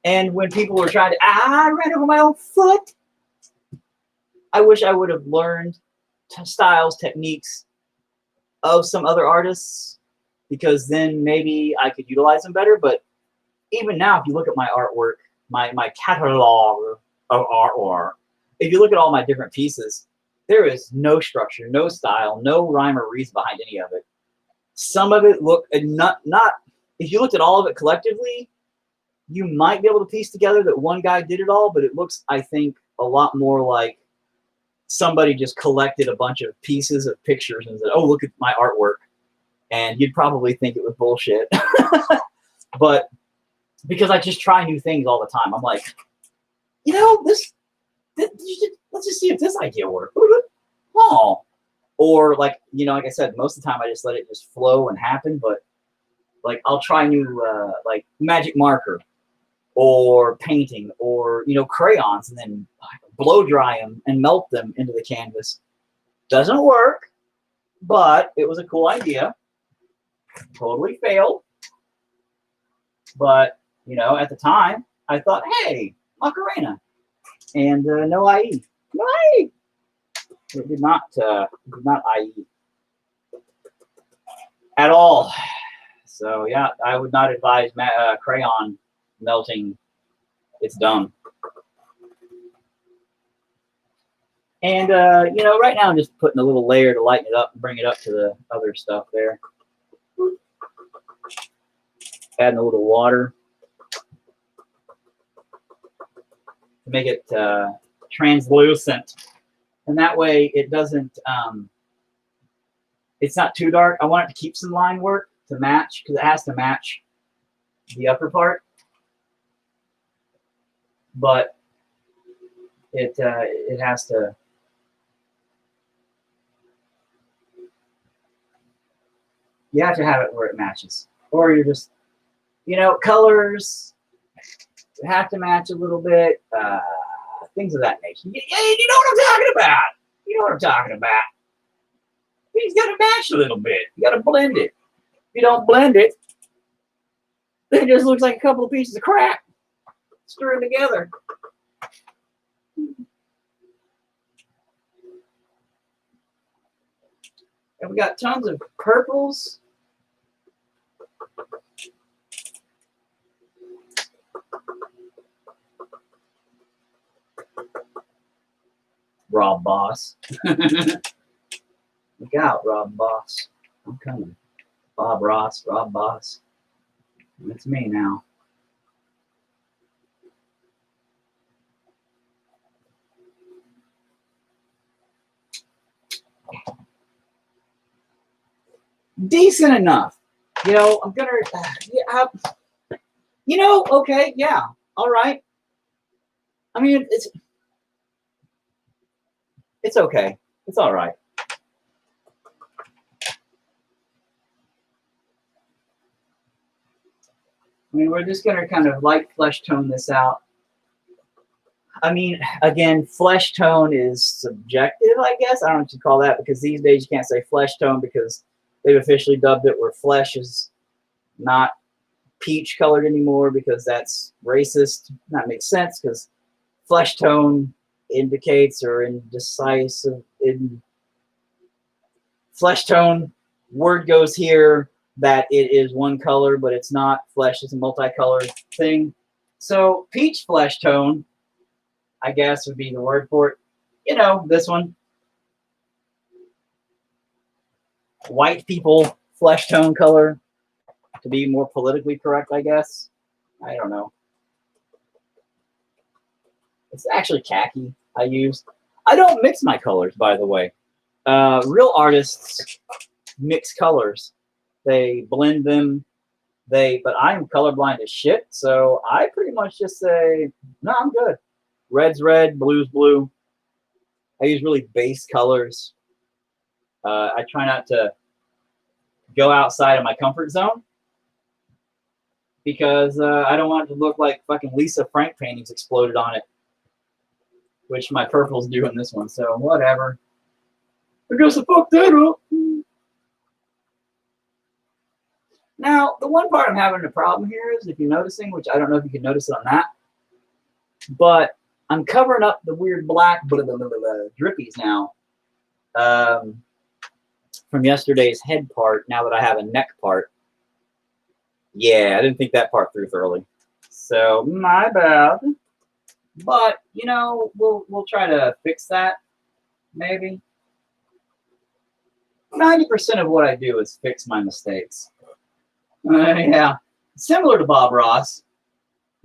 And when people were trying to, I ran over my own foot. I wish I would have learned styles, techniques of some other artists, because then maybe I could utilize them better. But even now, if you look at my artwork, my catalog of artwork, if you look at all my different pieces, there is no structure, no style, no rhyme or reason behind any of it. Some of it look not. If you looked at all of it collectively, you might be able to piece together that one guy did it all, but it looks, I think, a lot more like somebody just collected a bunch of pieces of pictures and said, "Oh, look at my artwork," and you'd probably think it was bullshit. But because I just try new things all the time. I'm like, you know, let's just see if this idea works. Oh, or like, you know, like I said, most of the time I just let it just flow and happen. But like, I'll try new like magic marker or painting or, you know, crayons, and then blow dry them and melt them into the canvas. Doesn't work, but it was a cool idea. Totally failed. But, you know, at the time, I thought, hey, Macarena. And no IE. No IE. It did not IE at all. So, yeah, I would not advise crayon melting. It's dumb. And, you know, right now I'm just putting a little layer to lighten it up and bring it up to the other stuff there. Adding a little water to make it translucent. And that way it doesn't, it's not too dark. I want it to keep some line work to match, because it has to match the upper part. But it has to, you have to have it where it matches. Or you're just, you know, colors have to match a little bit. Things of that nature. You know what I'm talking about. You know what I'm talking about. Things got to match a little bit. You got to blend it. If you don't blend it, then it just looks like a couple of pieces of crap stirred together. And we got tons of purples. Rob Boss. Look out, Rob Boss. I'm coming. Bob Ross, Rob Boss. That's me now. Decent enough. You know, I'm gonna, you know, okay, yeah, all right. I mean, it's okay. It's all right. I mean, we're just gonna kind of light flesh tone this out. I mean, again, flesh tone is subjective, I guess. I don't know what you call that, because these days you can't say flesh tone because they've officially dubbed it where flesh is not peach colored anymore, because that's racist. That makes sense, because flesh tone indicates or indecisive in flesh tone word goes here that it is one color, but it's not. Flesh is a multicolored thing. So peach flesh tone, I guess, would be the word for it. You know, this one. White people flesh tone color, to be more politically correct, I guess. I don't know. It's actually khaki I use. I don't mix my colors, by the way. Real artists mix colors. They blend them. But I am colorblind as shit, so I pretty much just say, no, I'm good. Red's red, blue's blue. I use really base colors. I try not to go outside of my comfort zone, because I don't want it to look like fucking Lisa Frank paintings exploded on it, which my purples do in this one, so whatever. I guess I fucked that up. Now, the one part I'm having a problem here is, if you're noticing, which I don't know if you can notice it on that, but I'm covering up the weird black drippies now from yesterday's head part, now that I have a neck part. Yeah, I didn't think that part through thoroughly. So, my bad. But, you know, we'll try to fix that, maybe. 90% of what I do is fix my mistakes. Yeah, similar to Bob Ross,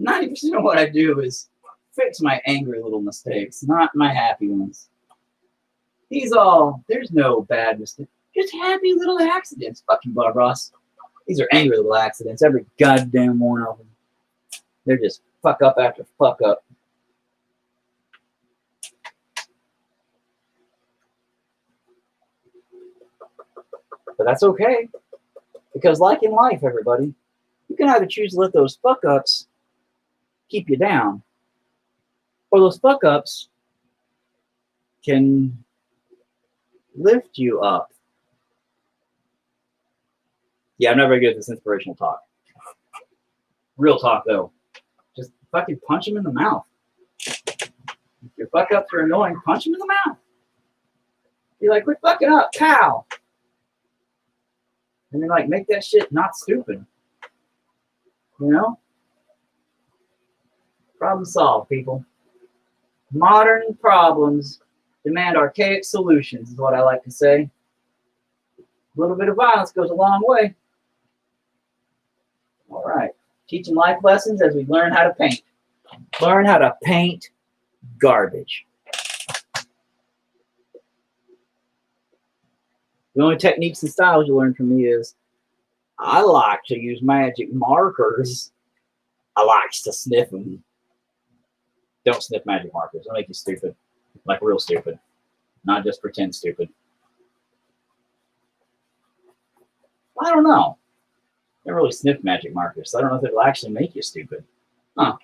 90% of what I do is fix my angry little mistakes, not my happy ones. There's no bad mistake, just happy little accidents. Fucking Bob Ross. These are angry little accidents, every goddamn one of them. They're just fuck up after fuck up. But that's okay. Because like in life, everybody, you can either choose to let those fuck ups keep you down, or those fuck ups can lift you up. Yeah, I'm not very good at this inspirational talk. Real talk, though. Just fucking punch him in the mouth. If your fuck ups are annoying, punch him in the mouth. Be like, quit fucking up, pow. And then, like, make that shit not stupid. You know? Problem solved, people. Modern problems demand archaic solutions, is what I like to say. A little bit of violence goes a long way. All right. Teaching life lessons as we learn how to paint. Learn how to paint garbage. The only techniques and styles you learn from me is I like to use magic markers. I like to sniff them. Don't sniff magic markers. They'll make you stupid. Like real stupid. Not just pretend stupid. I don't know. I never really sniffed magic markers, so I don't know if it'll actually make you stupid. Huh.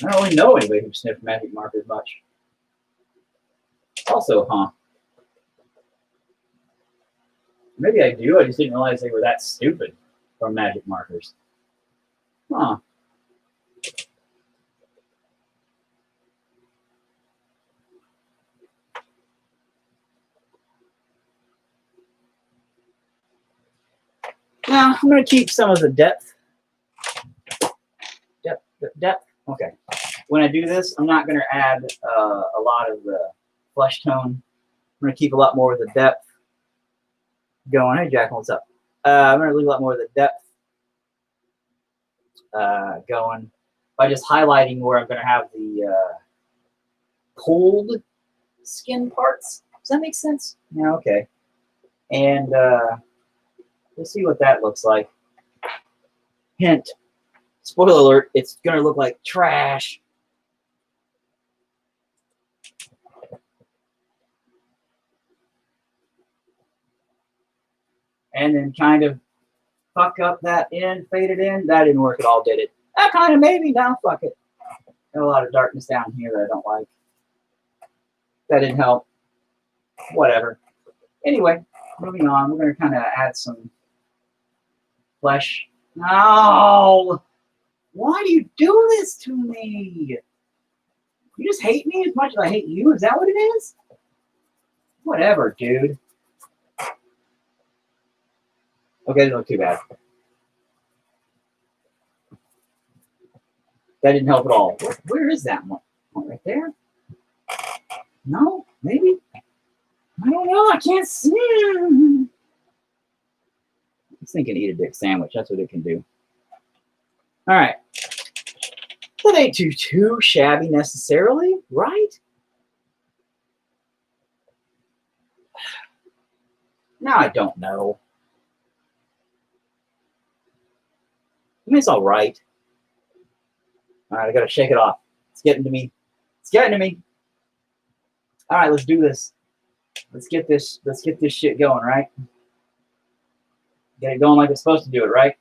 I don't really know anybody who sniffed magic markers much. Also, huh. Maybe I do. I just didn't realize they were that stupid from magic markers. Huh. Now, I'm going to keep some of the depth. Depth. Okay. When I do this, I'm not going to add a lot of the flesh tone. I'm going to keep a lot more of the depth going. Hey, Jack, what's up? I'm going to leave a lot more of the depth going by just highlighting where I'm going to have the cold skin parts. Does that make sense? Yeah, okay. And we'll see what that looks like. Hint. Spoiler alert, it's going to look like trash. And then kind of fuck up that in, fade it in. That didn't work at all, did it? That kind of maybe. Now, fuck it. Got a lot of darkness down here that I don't like. That didn't help. Whatever. Anyway, moving on. We're going to kind of add some flesh. No! Why do you do this to me? You just hate me as much as I hate you? Is that what it is? Whatever, dude. Okay, doesn't look too bad. That didn't help at all. Where is that one? Right there? No? Maybe? I don't know. I can't see. I was thinking eat a dick sandwich. That's what it can do. All right. That ain't too shabby necessarily, right? Now I don't know. I mean, it's all right. All right, I got to shake it off. It's getting to me. It's getting to me. All right, let's do this. Let's get this shit going, right? Get it going like it's supposed to do it, right?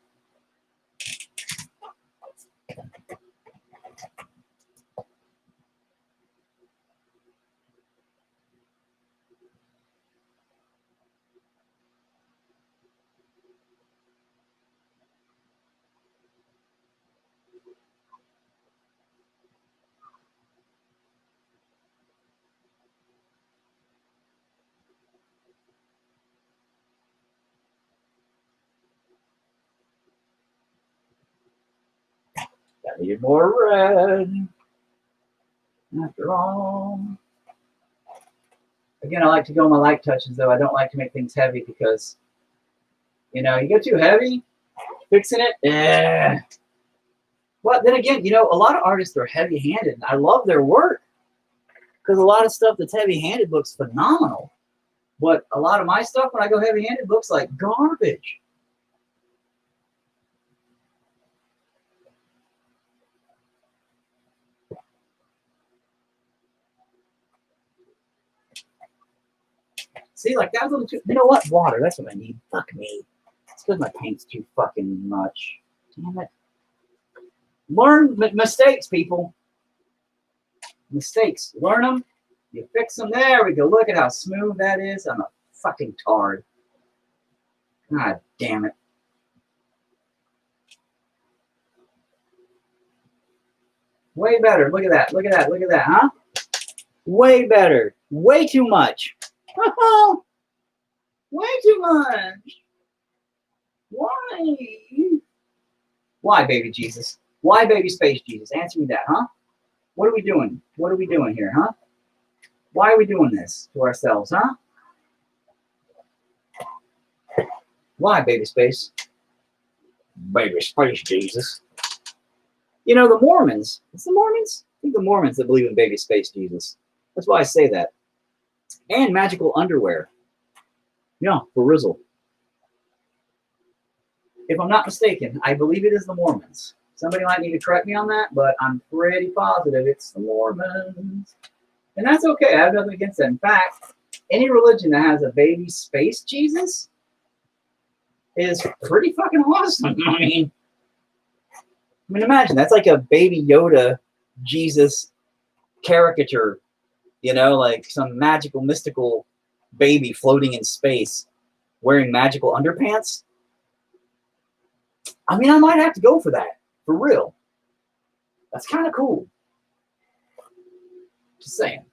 That needed more red. After all. Again, I like to go on my light touches, though. I don't like to make things heavy because, you know, you get too heavy, fixing it, Well, then again, you know, a lot of artists are heavy-handed, and I love their work because a lot of stuff that's heavy-handed looks phenomenal. But a lot of my stuff, when I go heavy-handed, looks like garbage. See, like that was a little too. You know what? Water. That's what I need. Fuck me. It's because my paint's too fucking much. Damn it. Learn mistakes, people. Mistakes. Learn them. You fix them. There we go. Look at how smooth that is. I'm a fucking tard. God damn it. Way better. Look at that. Look at that. Look at that. Huh? Way better. Way too much. Way too much. Why? Why, baby Jesus? Why, baby space Jesus? Answer me that, huh? What are we doing? What are we doing here, huh? Why are we doing this to ourselves, huh? Why, baby space? Baby space Jesus. You know, the Mormons. It's the Mormons? I think the Mormons that believe in baby space Jesus. That's why I say that. And magical underwear. Yeah, for Rizzle. If I'm not mistaken, I believe it is the Mormons. Somebody might need to correct me on that, but I'm pretty positive it's the Mormons. And that's okay. I have nothing against that. In fact, any religion that has a baby space Jesus is pretty fucking awesome. I mean, imagine that's like a baby Yoda Jesus caricature, you know, like some magical, mystical baby floating in space wearing magical underpants. I mean, I might have to go for that, for real. That's kind of cool. Just saying.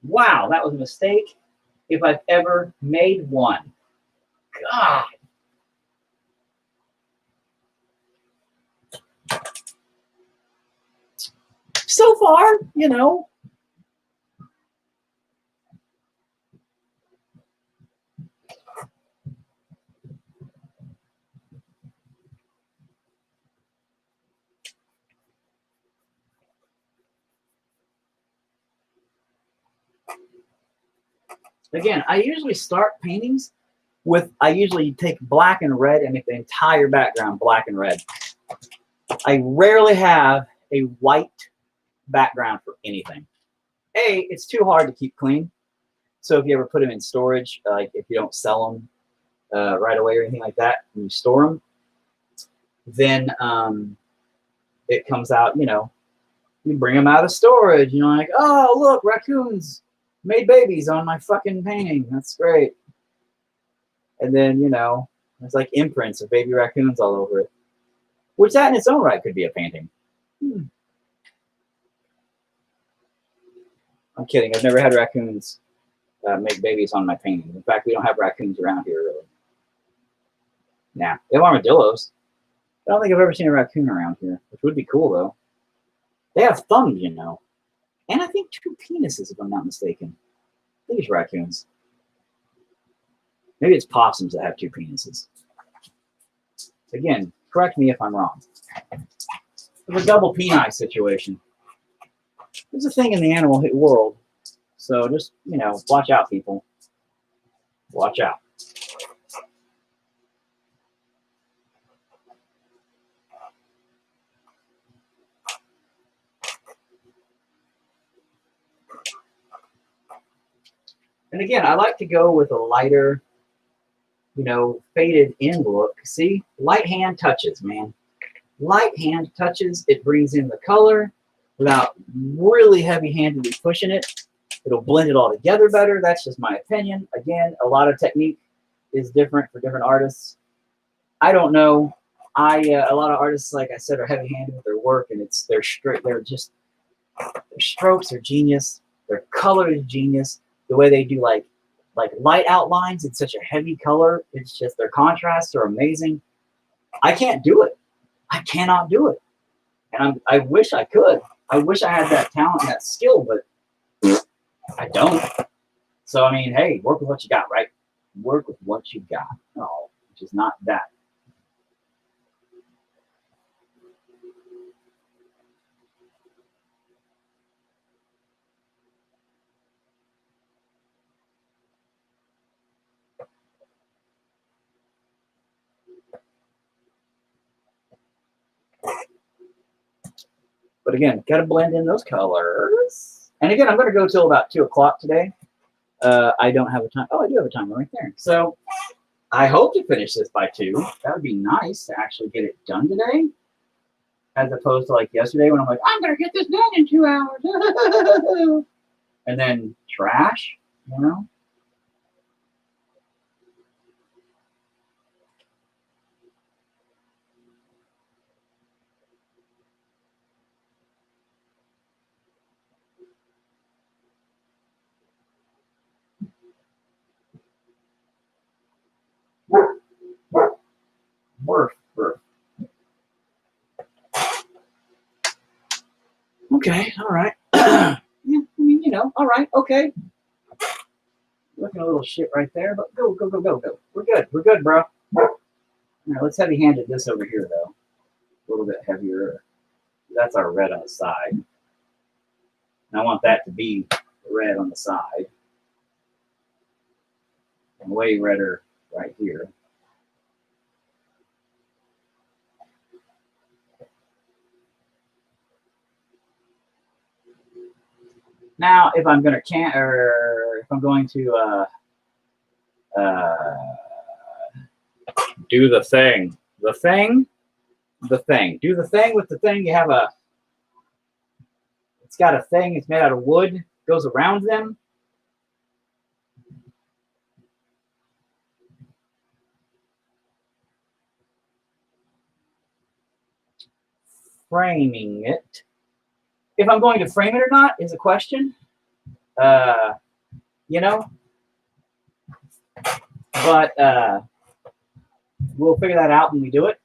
Wow, that was a mistake if I've ever made one. God. So far, you know. Again, I usually start paintings with, I usually take black and red and make the entire background black and red. I rarely have a white background for anything. A, it's too hard to keep clean. So if you ever put them in storage, like if you don't sell them right away or anything like that, and you store them, then it comes out, you know, you bring them out of storage, you know, like, oh, look, raccoons made babies on my fucking painting. That's great. And then, you know, there's like imprints of baby raccoons all over it, which that in its own right could be a painting. I'm kidding. I've never had raccoons make babies on my paintings. In fact, we don't have raccoons around here, really. Nah, they have armadillos. I don't think I've ever seen a raccoon around here, which would be cool, though. They have thumbs, you know. And I think 2 penises, if I'm not mistaken. I think it's raccoons. Maybe it's possums that have 2 penises. Again, correct me if I'm wrong. It's a double peni situation. There's a thing in the animal world. So just, you know, watch out, people. Watch out. And again, I like to go with a lighter, you know, faded in look. See, light hand touches, man. Light hand touches, it brings in the color without really heavy-handedly pushing it. It'll blend it all together better. That's just my opinion. Again, a lot of technique is different for different artists. I don't know. A lot of artists, like I said, are heavy-handed with their work, and they're straight. They're just, their strokes are genius. Their color is genius. The way they do like light outlines in such a heavy color, it's just, their contrasts are amazing. I can't do it. I cannot do it. And I wish I could. I wish I had that talent and that skill, but I don't. So, I mean, hey, work with what you got, right? Work with what you got. Oh, which is not that. But again, got to blend in those colors. And again, I'm going to go till about 2 o'clock today. I don't have a time. Oh, I do have a timer right there. So I hope to finish this by 2. That would be nice to actually get it done today. As opposed to like yesterday when I'm like, I'm going to get this done in 2 hours. And then trash, you know? Worth. Okay, all right. Yeah, I mean, you know, all right, okay. Looking a little shit right there, but go. We're good, bro. All right, let's heavy-handed this over here, though. A little bit heavier. That's our red on the side. And I want that to be red on the side. And way redder right here. Now, if I'm going to do the thing, do the thing with the thing. You have it's got a thing. It's made out of wood. Goes around them. Framing it. If I'm going to frame it or not is a question. You know, but we'll figure that out when we do it.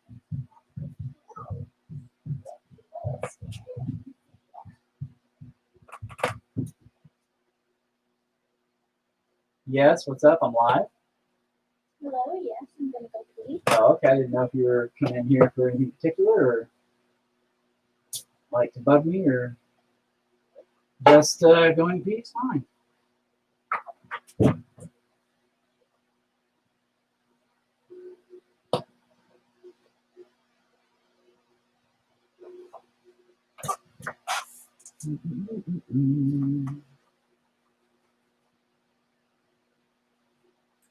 Yes, what's up? I'm live. Hello, yes, I'm gonna go pee. Oh, okay. I didn't know if you were coming in here for anything particular or like to bug me or just going to pee. It's fine.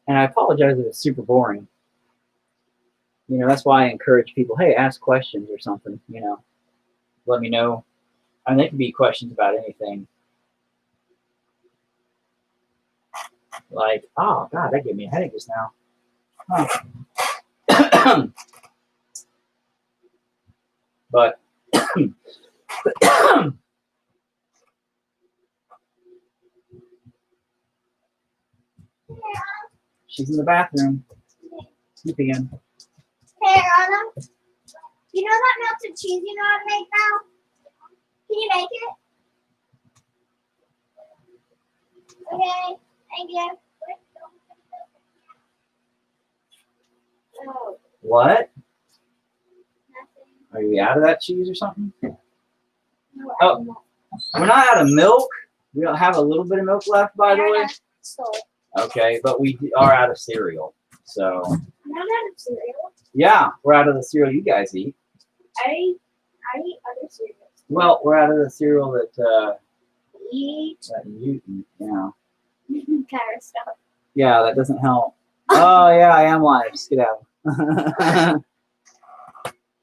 And I apologize if it's super boring. You know, that's why I encourage people, hey, ask questions or something, you know. Let me know. I mean, they can be questions about anything. Like, oh, God, that gave me a headache just now. Huh. But she's in the bathroom sleeping in. Hey, Anna, you know that melted cheese you know how to make now? Can you make it? Okay, thank you. Oh, What? nothing. Are you out of that cheese or something? No, Oh. We're not out of milk. We don't have a little bit of milk left, by the way. Okay, but we are out of cereal. So. I'm not out of cereal. Yeah, we're out of the cereal you guys eat. I eat other cereals. Well, we're out of the cereal that Eat you eat. Yeah. kind of stuff. Yeah, that doesn't help. Oh yeah, I am live. Just get out.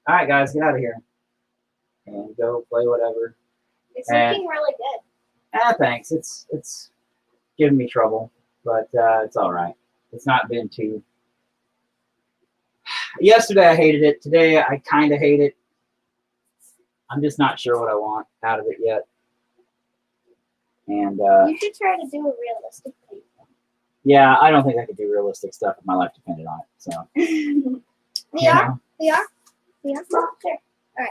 All right, guys, get out of here and go play whatever. It's looking really good. Thanks. It's giving me trouble, but it's all right. It's not been too. Yesterday I hated it. Today I kind of hate it. I'm just not sure what I want out of it yet. And You should try to do a realistic thing. yeah, I don't think I could do realistic stuff if my life depended on it. So We are? Sure. All right.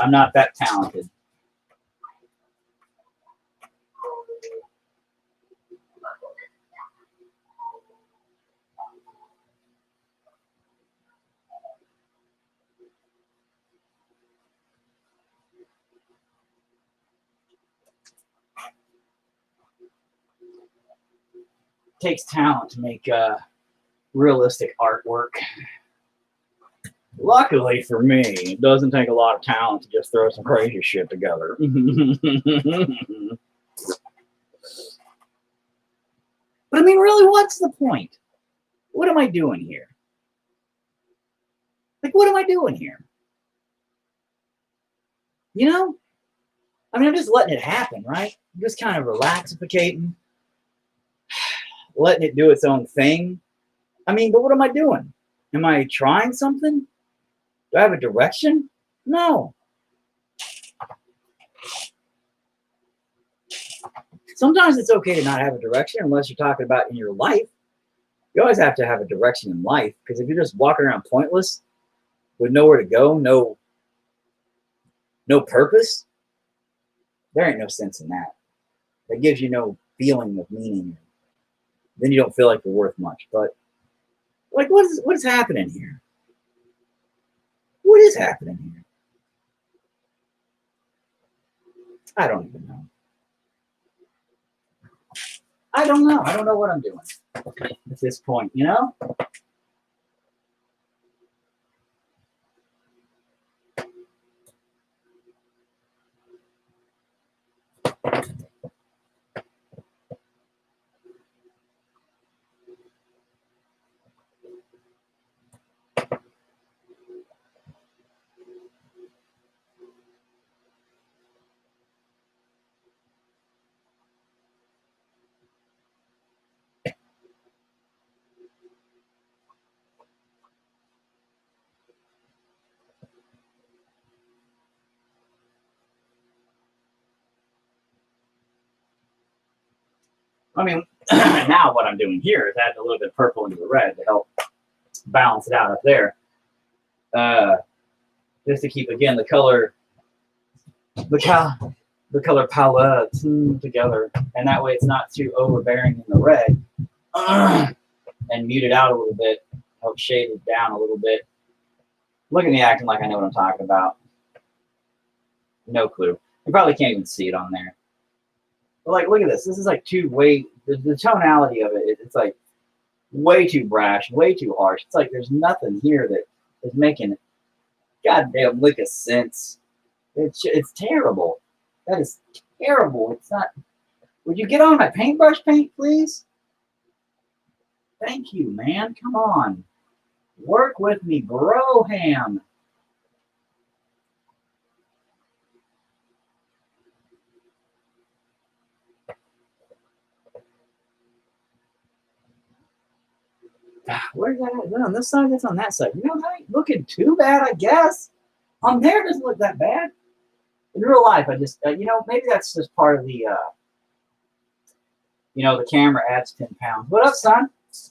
I'm not that talented. Takes talent to make realistic artwork. Luckily for me, it doesn't take a lot of talent to just throw some crazy shit together. But I mean, really, what's the point? What am I doing here? Like, what am I doing here? You know? I mean, I'm just letting it happen, right? I'm just kind of relaxificating, letting it do its own thing. I mean, but what am I doing? Am I trying something? Do I have a direction? No. Sometimes it's okay to not have a direction unless you're talking about in your life. You always have to have a direction in life, because if you're just walking around pointless with nowhere to go, no purpose, there ain't no sense in that. That gives you no feeling of meaning. Then you don't feel like you're worth much. But like, what is happening here? What is happening here? I don't even know. I don't know. I don't know what I'm doing at this point, you know? I mean, now what I'm doing here is adding a little bit of purple into the red to help balance it out up there. Just to keep, again, the color palette together. And that way it's not too overbearing in the red. And mute it out a little bit. Help shade it down a little bit. Look at me acting like I know what I'm talking about. No clue. You probably can't even see it on there. But like, look at this. This is like the tonality of it, it's like way too brash, way too harsh. It's like there's nothing here that is making goddamn lick of sense. It's terrible. That is terrible. It's not. Would you get on my paintbrush paint, please? Thank you, man. Come on. Work with me, bro ham. Where's that at? Is that on this side? That's on that side. You know, that ain't looking too bad, I guess. On there, it doesn't look that bad. In real life, I just, you know, maybe that's just part of the, you know, the camera adds 10 pounds. What up, son?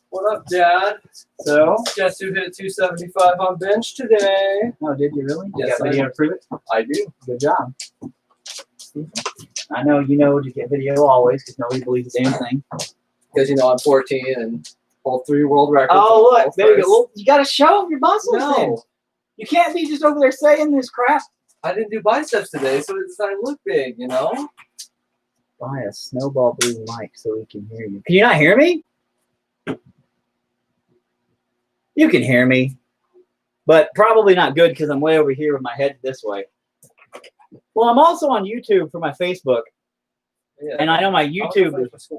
What up, Dad? So? Guess who hit 275 on bench today? Oh, did you really? Yes, you got video to prove it? I do. Good job. I know you know to get video always, because nobody believes a damn thing. Because, you know, I'm 14 and hold 3 world records. Oh, look, there you go. Well, you got to show your muscles then. No. You can't be just over there saying this crap. I didn't do biceps today, so it doesn't look big, you know? Buy a snowball blue mic so we can hear you. Can you not hear me? You can hear me, but probably not good because I'm way over here with my head this way. Well, I'm also on YouTube for my Facebook, Yeah. and I know my YouTube is...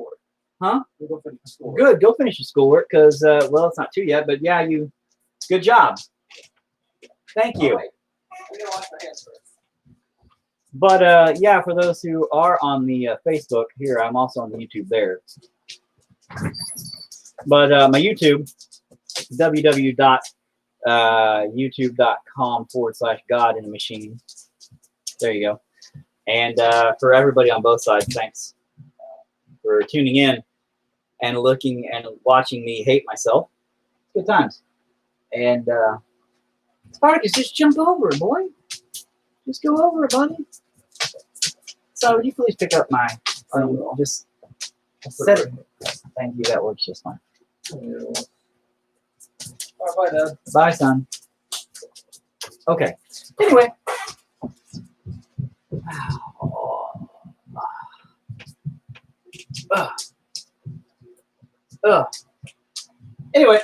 Huh? We'll go finish the schoolwork. Good, go finish your schoolwork because, well, it's not 2 yet, but yeah, good job. Thank you. Right. I'm gonna wash my hands first. But yeah, for those who are on the Facebook here, I'm also on the YouTube there. But my YouTube, www.youtube.com/God in a machine. There you go. And for everybody on both sides, thanks for tuning in and looking and watching me hate myself. Good times. And Spartacus, just jump over it, boy. Just go over it, buddy. So would you please pick up my just set it. Thank you, that works just fine. All right, bye, Dad. Bye, son. Okay. Anyway. Anyway.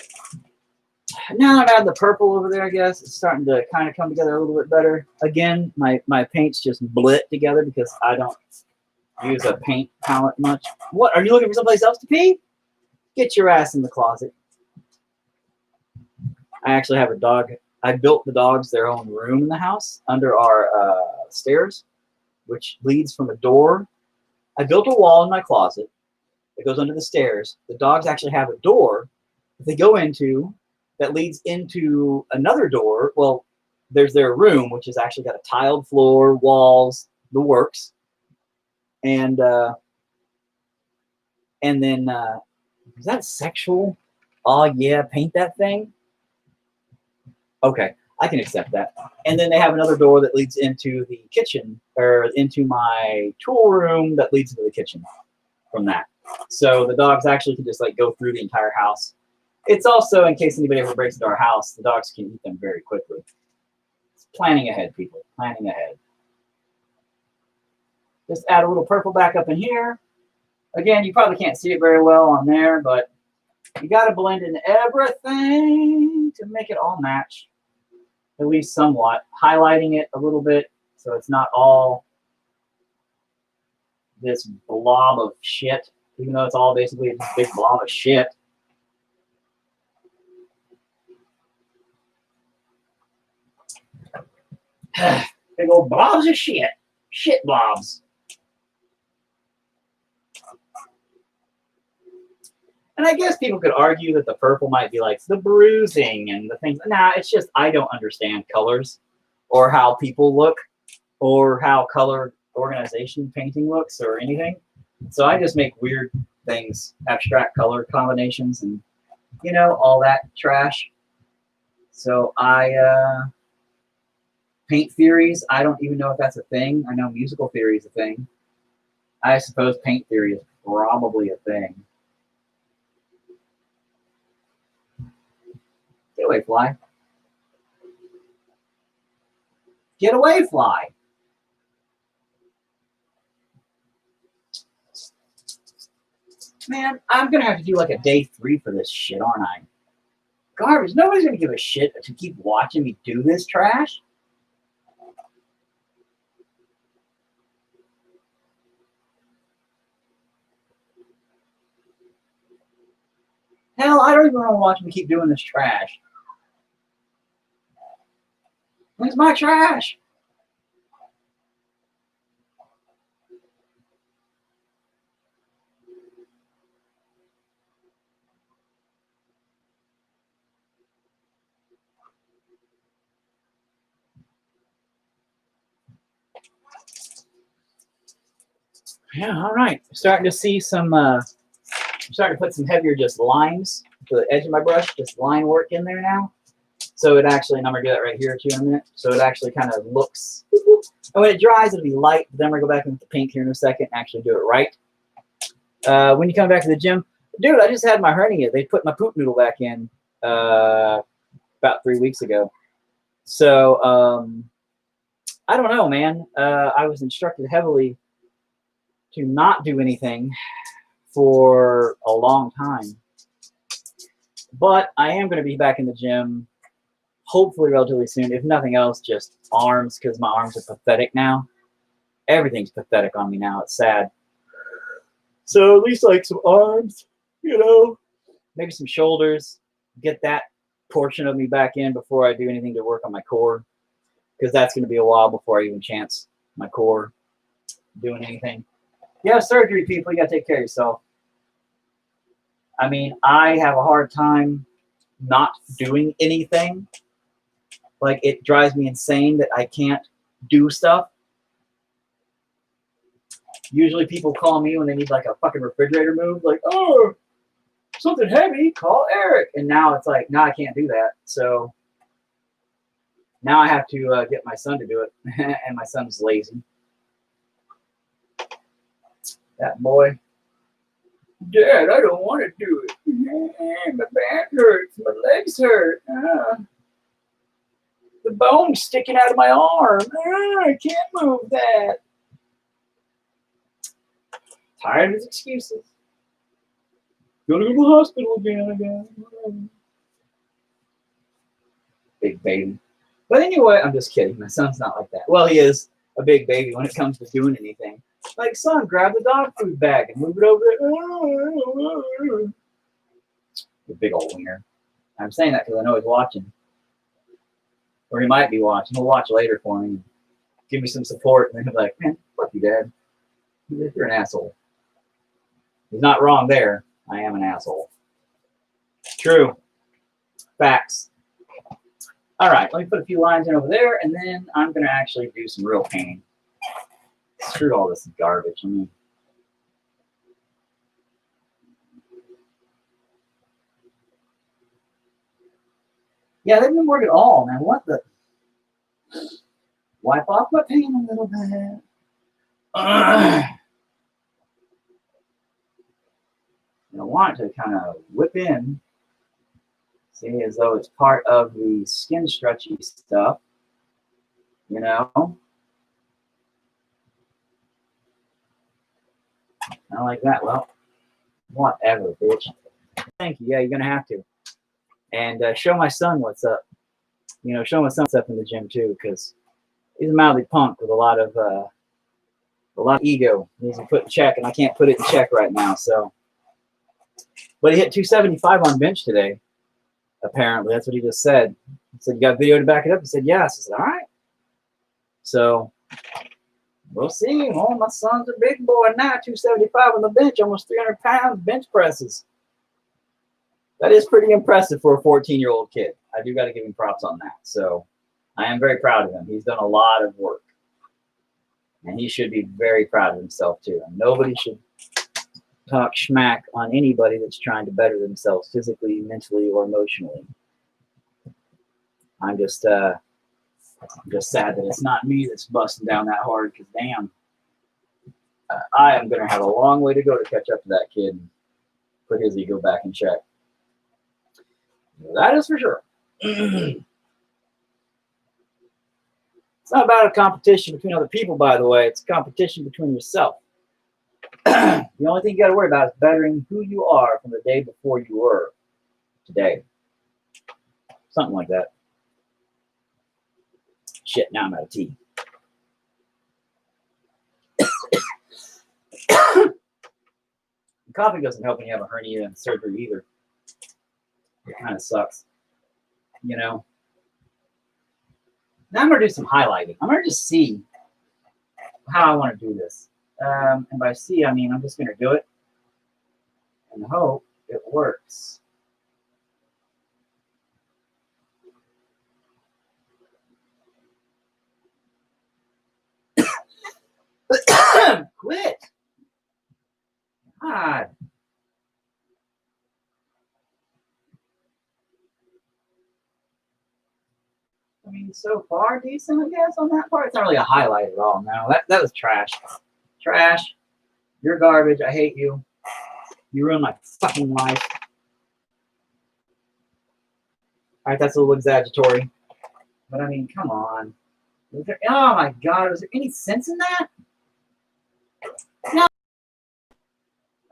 Now I've added the purple over there, I guess. It's starting to kind of come together a little bit better. Again, my paints just blit together because I don't use a paint palette much. What? Are you looking for someplace else to pee? Get your ass in the closet. I actually have a dog. I built the dogs their own room in the house under our stairs, which leads from a door. I built a wall in my closet that goes under the stairs. The dogs actually have a door that they go into that leads into another door. Well, there's their room, which has actually got a tiled floor, walls, the works. And then, is that sexual? Oh, yeah, paint that thing? Okay, I can accept that. And then they have another door that leads into the kitchen, or into my tool room that leads into the kitchen from that. So the dogs actually can just like go through the entire house. It's also, in case anybody ever breaks into our house, the dogs can eat them very quickly. It's planning ahead, people, planning ahead. Just add a little purple back up in here. Again, you probably can't see it very well on there, but you got to blend in everything to make it all match, at least somewhat. Highlighting it a little bit so it's not all this blob of shit, even though it's all basically a big blob of shit. Big old blobs of shit. Shit blobs. And I guess people could argue that the purple might be like the bruising and the things. Nah, it's just I don't understand colors or how people look or how color organization painting looks or anything. So I just make weird things, abstract color combinations and, you know, all that trash. So paint theories, I don't even know if that's a thing. I know musical theory is a thing. I suppose paint theory is probably a thing. Get away, fly. Get away, fly. Man, I'm going to have to do like a day 3 for this shit, aren't I? Garbage. Nobody's going to give a shit to keep watching me do this trash. Hell, I don't even want to watch me keep doing this trash. It's my trash. Yeah, all right. Starting to see some, I'm starting to put some heavier just lines to the edge of my brush, just line work in there now. So it actually, and I'm going to do that right here too in a minute. So it actually kind of looks, and when it dries, it'll be light. But then I'm going to go back into the paint here in a second and actually do it right. When you come back to the gym, dude, I just had my hernia. They put my poop noodle back in about 3 weeks ago. So I don't know, man. I was instructed heavily to not do anything for a long time. But I am going to be back in the gym, hopefully relatively soon. If nothing else, just arms, because my arms are pathetic now. Everything's pathetic on me now. It's sad. So at least like some arms, you know, maybe some shoulders. Get that portion of me back in before I do anything to work on my core, because that's going to be a while before I even chance my core doing anything. You have surgery, people. You got to take care of yourself. I mean, I have a hard time not doing anything. Like, it drives me insane that I can't do stuff. Usually people call me when they need like a fucking refrigerator moved. Like, oh, something heavy, call Eric. And now it's like, no, I can't do that. So now I have to get my son to do it. And my son's lazy. That boy. Dad, I don't want to do it. My back hurts. My legs hurt. The bone's sticking out of my arm. I can't move that. Tired of his excuses. Gonna go to the hospital again. Big baby. But anyway, I'm just kidding. My son's not like that. Well, he is a big baby when it comes to doing anything. Like, son, grab the dog food bag and move it over there. The big old wiener. I'm saying that because I know he's watching. Or he might be watching. He'll watch later for me. Give me some support. And then he'll be like, man, fuck you, Dad. You're an asshole. He's not wrong there. I am an asshole. True. Facts. All right, let me put a few lines in over there, and then I'm going to actually do some real painting. Screw all this garbage. Yeah, they didn't work at all, man. What the? Wipe off my paint a little bit. I want it to kind of whip in. See, as though it's part of the skin stretchy stuff, you know? I like that. Well, whatever, bitch. Thank you. Yeah, you're going to have to. And show my son what's up. You know, show my son what's up in the gym, too, because he's a mouthy punk with a lot of ego. He needs to put in check, and I can't put it in check right now, so. But he hit 275 on bench today. Apparently, that's what he just said. He said, you got video to back it up? He said, yes. I said, all right. So, we'll see. Oh, my son's a big boy now, 275 on the bench, almost 300 pounds bench presses. That is pretty impressive for a 14-year-old kid. I do got to give him props on that. So, I am very proud of him. He's done a lot of work. And he should be very proud of himself, too. And nobody should talk schmack on anybody that's trying to better themselves physically, mentally, or emotionally. I'm just sad that it's not me that's busting down that hard, because damn, I am going to have a long way to go to catch up to that kid and put his ego back in check. That is for sure. It's not about a competition between other people, by the way. It's a competition between yourself. The only thing you got to worry about is bettering who you are from the day before you were today. Something like that. Shit, now I'm out of tea. Coffee doesn't help when you have a hernia and surgery either. It kind of sucks. You know? Now I'm going to do some highlighting. I'm going to just see how I want to do this. And by see, I mean I'm just going to do it and hope it works. Quit. God. I mean, so far decent, I guess, on that part. It's not really a highlight at all. No, that was trash. Trash. You're garbage. I hate you. You ruined my fucking life. All right, that's a little exaggeratory. But, I mean, come on. Oh, my God. Was there any sense in that? No.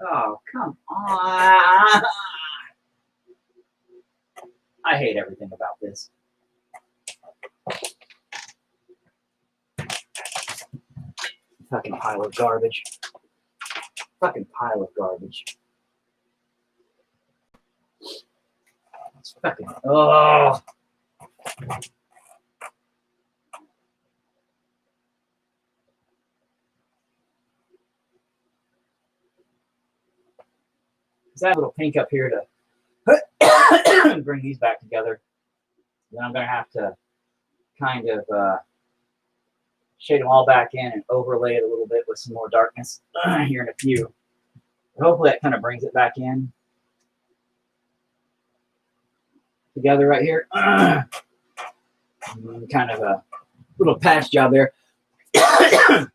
Oh, come on. I hate everything about this. Fucking pile of garbage. Fucking pile of garbage. It's fucking, oh. That little pink up here to bring these back together. Then I'm going to have to kind of shade them all back in and overlay it a little bit with some more darkness here in a few. But hopefully that kind of brings it back in together right here. Kind of a little patch job there. I'm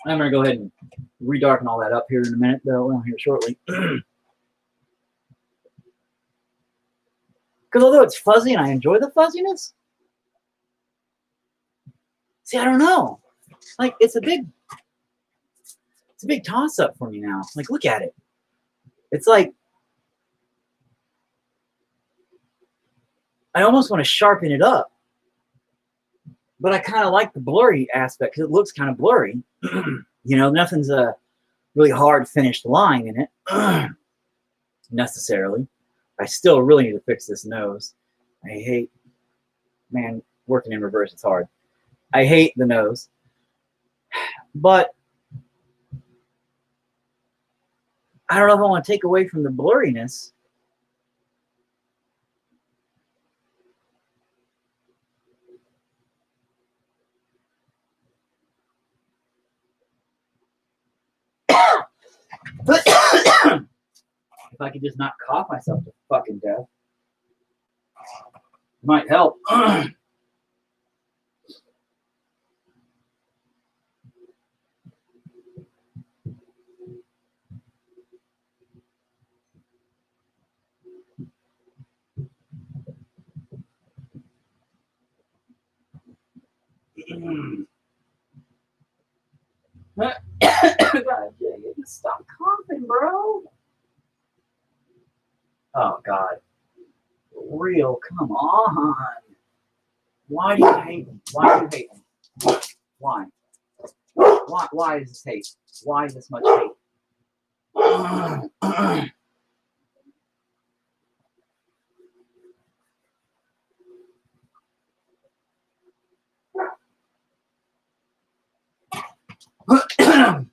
going to go ahead and redarken all that up here in a minute, though, here shortly. Because although it's fuzzy and I enjoy the fuzziness, see, I don't know. Like, it's a big toss-up for me now. Like, look at it. It's like, I almost want to sharpen it up. But I kind of like the blurry aspect because it looks kind of blurry. You know, nothing's a really hard finished line in it necessarily. I still really need to fix this nose. I hate, man, working in reverse is hard. I hate the nose. But I don't know if I want to take away from the blurriness. But if I could just not cough myself to fucking death, it might help. God dang it, stop coughing, bro. Oh, God. Real, come on. Why do you hate me? Why do you hate me? Why? Why is this hate? Why this much hate?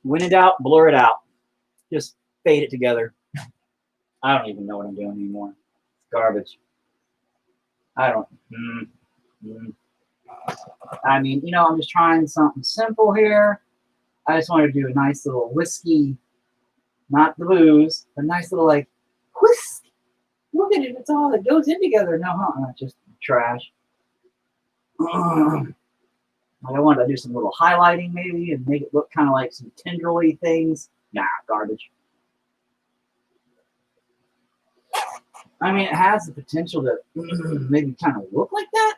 When in doubt, blur it out. Just fade it together. I don't even know what I'm doing anymore. It's garbage. I don't. I mean, you know, I'm just trying something simple here. I just want to do a nice little whiskey, not the booze, a nice little like whiskey. Look at it, it's all that goes in together. No, just trash. I wanted to do some little highlighting maybe and make it look kind of like some tendrily things. Nah, garbage. I mean, it has the potential to maybe kind of look like that.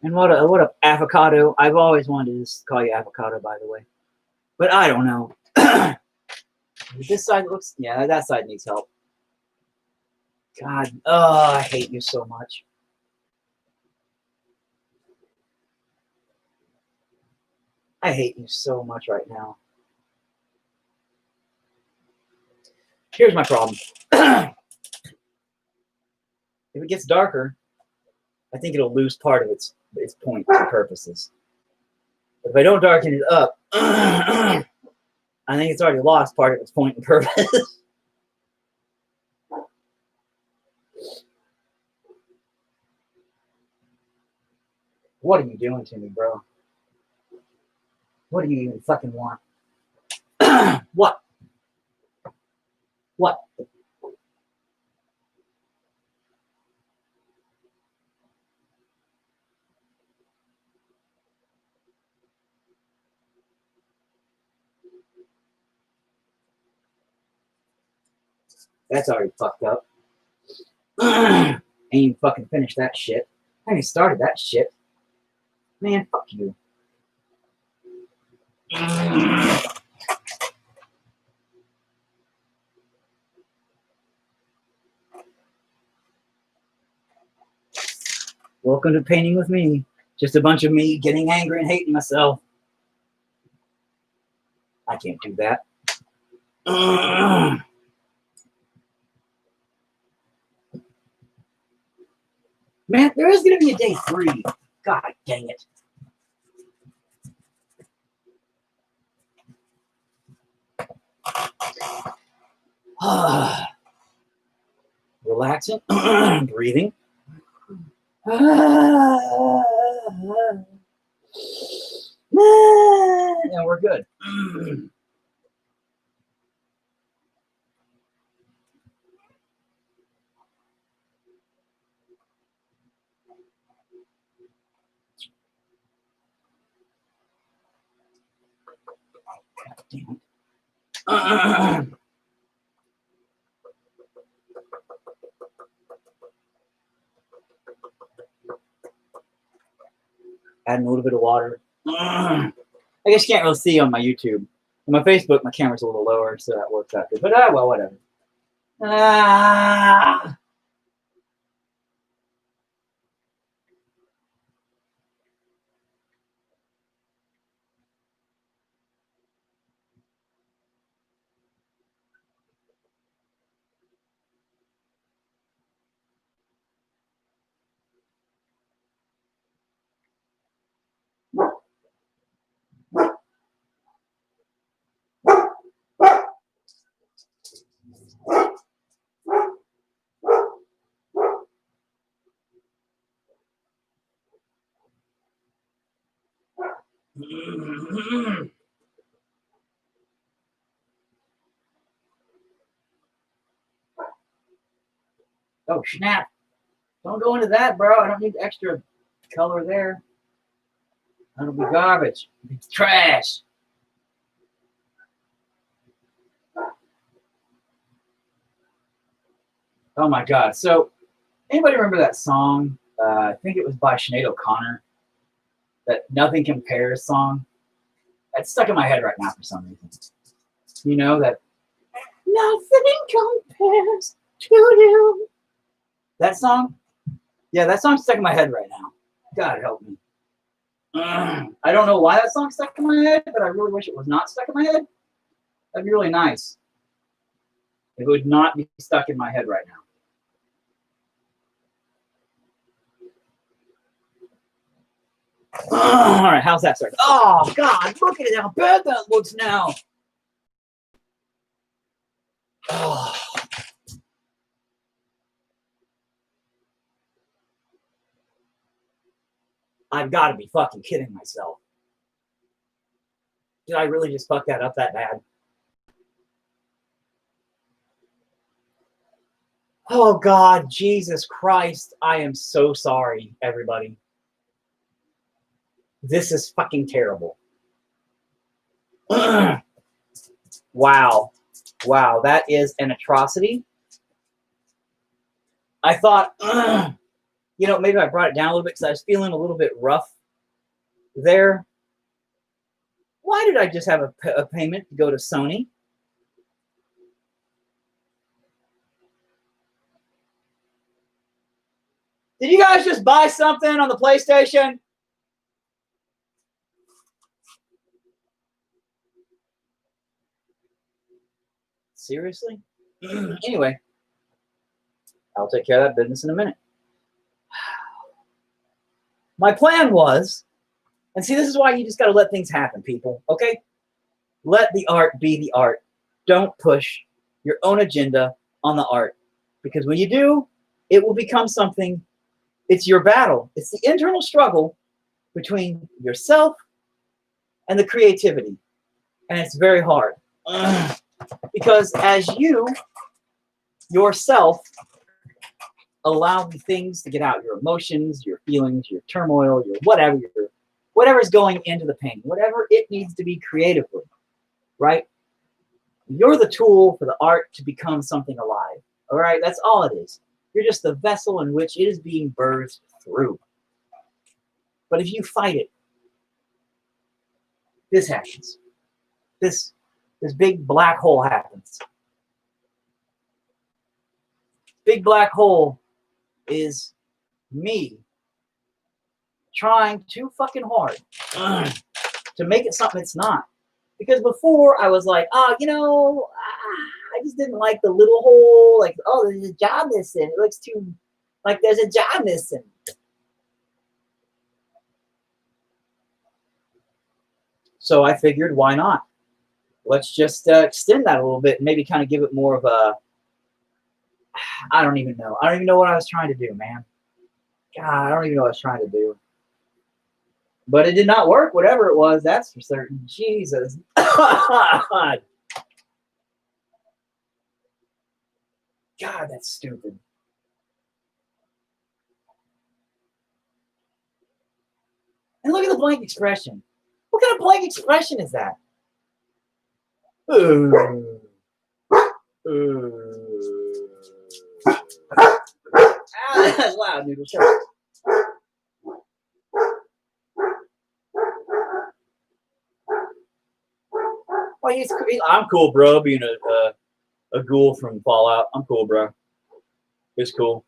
And what a avocado. I've always wanted to just call you avocado, by the way. But I don't know. This side looks, yeah, that side needs help. God, oh, I hate you so much. I hate you so much right now. Here's my problem. If it gets darker, I think it'll lose part of its point and purposes. But if I don't darken it up, I think it's already lost part of its point and purpose. What are you doing to me, bro? What do you even fucking want? What? What? That's already fucked up. Ain't even fucking finished that shit. I ain't even started that shit. Man, fuck you. Welcome to painting with me. Just a bunch of me getting angry and hating myself. I can't do that. Man, there is going to be a day 3. God dang it. Relaxing, breathing. And we're good. Damn it. Adding a little bit of water. I guess you can't really see on my YouTube, On my Facebook, my camera's a little lower, so that works out good. But well, whatever. Ah. Oh, snap. Don't go into that, bro. I don't need extra color there. That'll be garbage. It's trash. Oh, my God. So, anybody remember that song? I think it was by Sinead O'Connor. That Nothing Compares song. That's stuck in my head right now for some reason. You know, that nothing compares to you. That song? Yeah, that song's stuck in my head right now. God help me. I don't know why that song's stuck in my head, but I really wish it was not stuck in my head. That'd be really nice. It would not be stuck in my head right now. All right, how's that start? Oh, God, look at it, how bad that looks now. Oh. I've got to be fucking kidding myself. Did I really just fuck that up that bad? Oh, God, Jesus Christ. I am so sorry, everybody. This is fucking terrible. Wow. Wow, that is an atrocity. I thought, you know, maybe I brought it down a little bit because I was feeling a little bit rough there. Why did I just have a payment to go to Sony? Did you guys just buy something on the PlayStation? Seriously? Anyway, I'll take care of that business in a minute. My plan was, and see, this is why you just got to let things happen, people, okay? Let the art be the art. Don't push your own agenda on the art. Because when you do, it will become something. It's your battle. It's the internal struggle between yourself and the creativity. And it's very hard. Because as you yourself allow the things to get out, your emotions, your feelings, your turmoil, your whatever's going into the painting, whatever it needs to be creatively, right? You're the tool for the art to become something alive. All right, that's all it is. You're just the vessel in which it is being birthed through. But if you fight it, this happens. This big black hole happens. Big black hole is me trying too fucking hard to make it something it's not. Because before I was like, you know, I just didn't like the little hole. Like, oh, there's a job missing. It looks too like there's a job missing. So I figured, why not? Let's just extend that a little bit and maybe kind of give it more of a, I don't even know. I don't even know what I was trying to do, man. God, I don't even know what I was trying to do. But it did not work, whatever it was, that's for certain. Jesus. God, that's stupid. And look at the blank expression. What kind of blank expression is that? That's loud, noodle. Shut up. Well, I'm cool, bro. Being a ghoul from Fallout, I'm cool, bro. It's cool.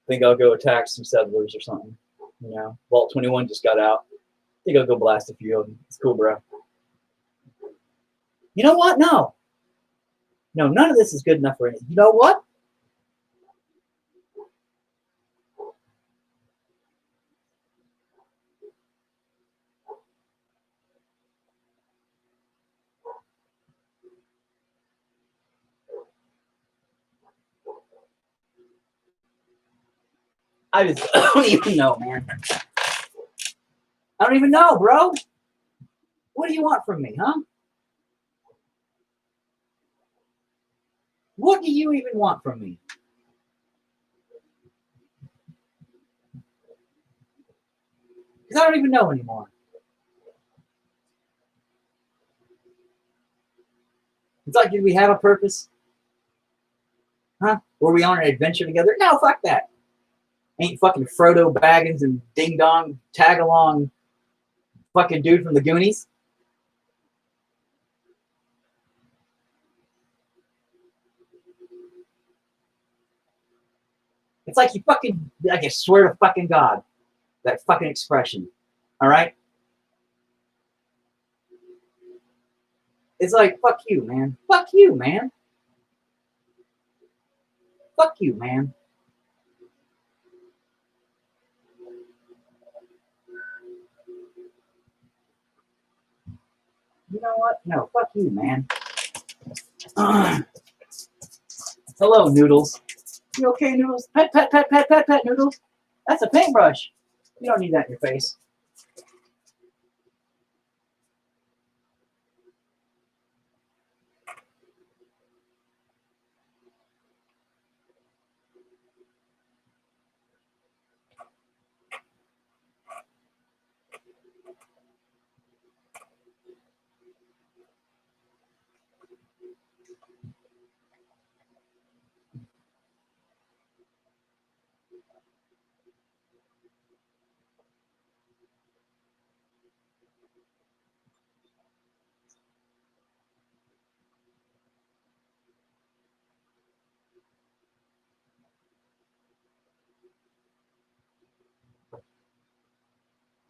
Think I'll go attack some settlers or something. You know, Vault 21 just got out. Think I'll go blast a few of them. It's cool, bro. You know what? No, none of this is good enough for anything. You know what? I just don't even know, man. I don't even know, bro. What do you want from me, huh? What do you even want from me? Because I don't even know anymore. It's like, did we have a purpose? Huh? Were we on an adventure together? No, fuck that. Ain't fucking Frodo Baggins and Ding Dong tag along fucking dude from the Goonies. It's like you fucking, like I swear to fucking God, that fucking expression. All right? It's like, fuck you, man. Fuck you, man. Fuck you, man. You know what? No, fuck you, man. Hello, Noodles. You okay, Noodles? Pet, pet, pet, pet, pet, pet, Noodles. That's a paintbrush. You don't need that in your face.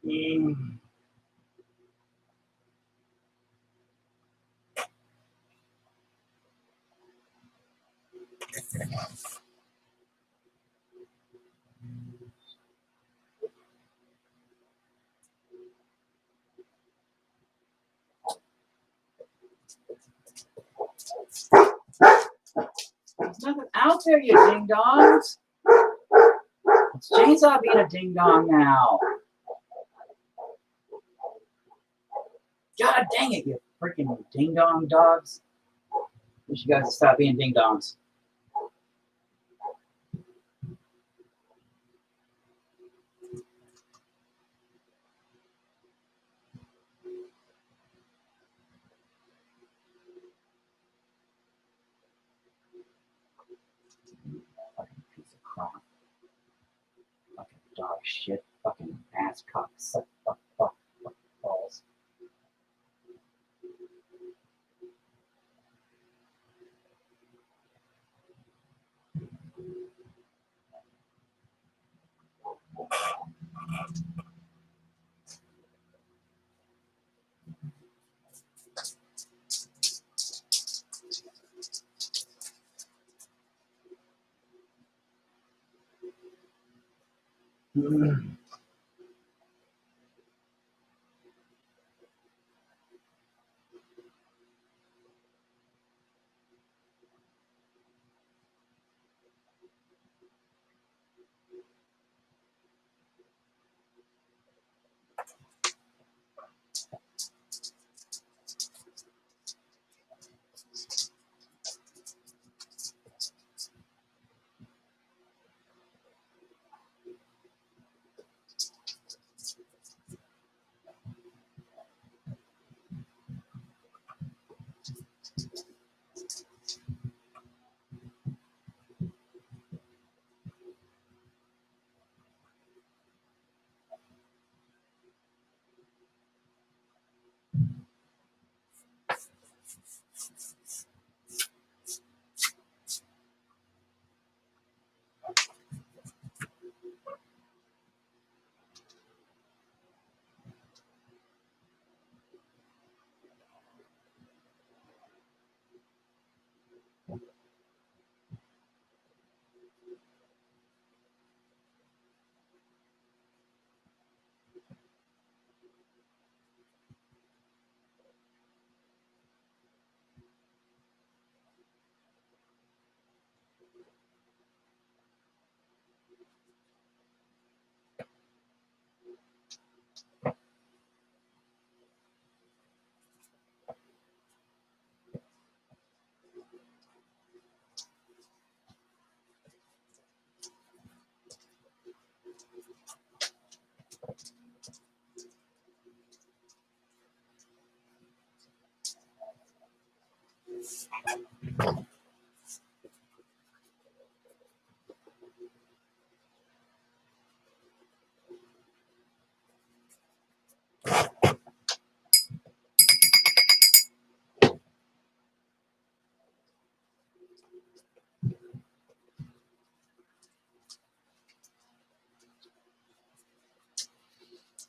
Mm. There's nothing out there, you ding dongs. It's Chainsaw being a ding dong now. God dang it, you freaking ding dong dogs. Wish you guys would stop being ding dongs. Fucking piece of crap. Fucking dog shit. Fucking ass cock. Suck, fuck, fuck, fuck, balls.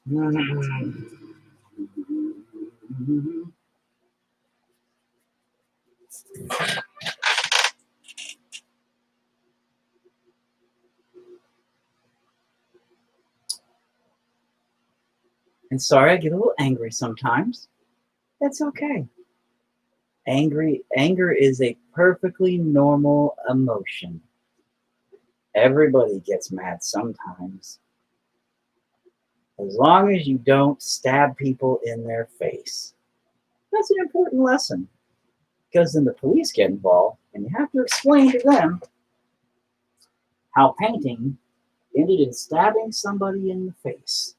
And sorry, I get a little angry sometimes. That's okay. Anger is a perfectly normal emotion. Everybody gets mad sometimes. As long as you don't stab people in their face. That's an important lesson. Because then the police get involved and you have to explain to them how painting ended in stabbing somebody in the face.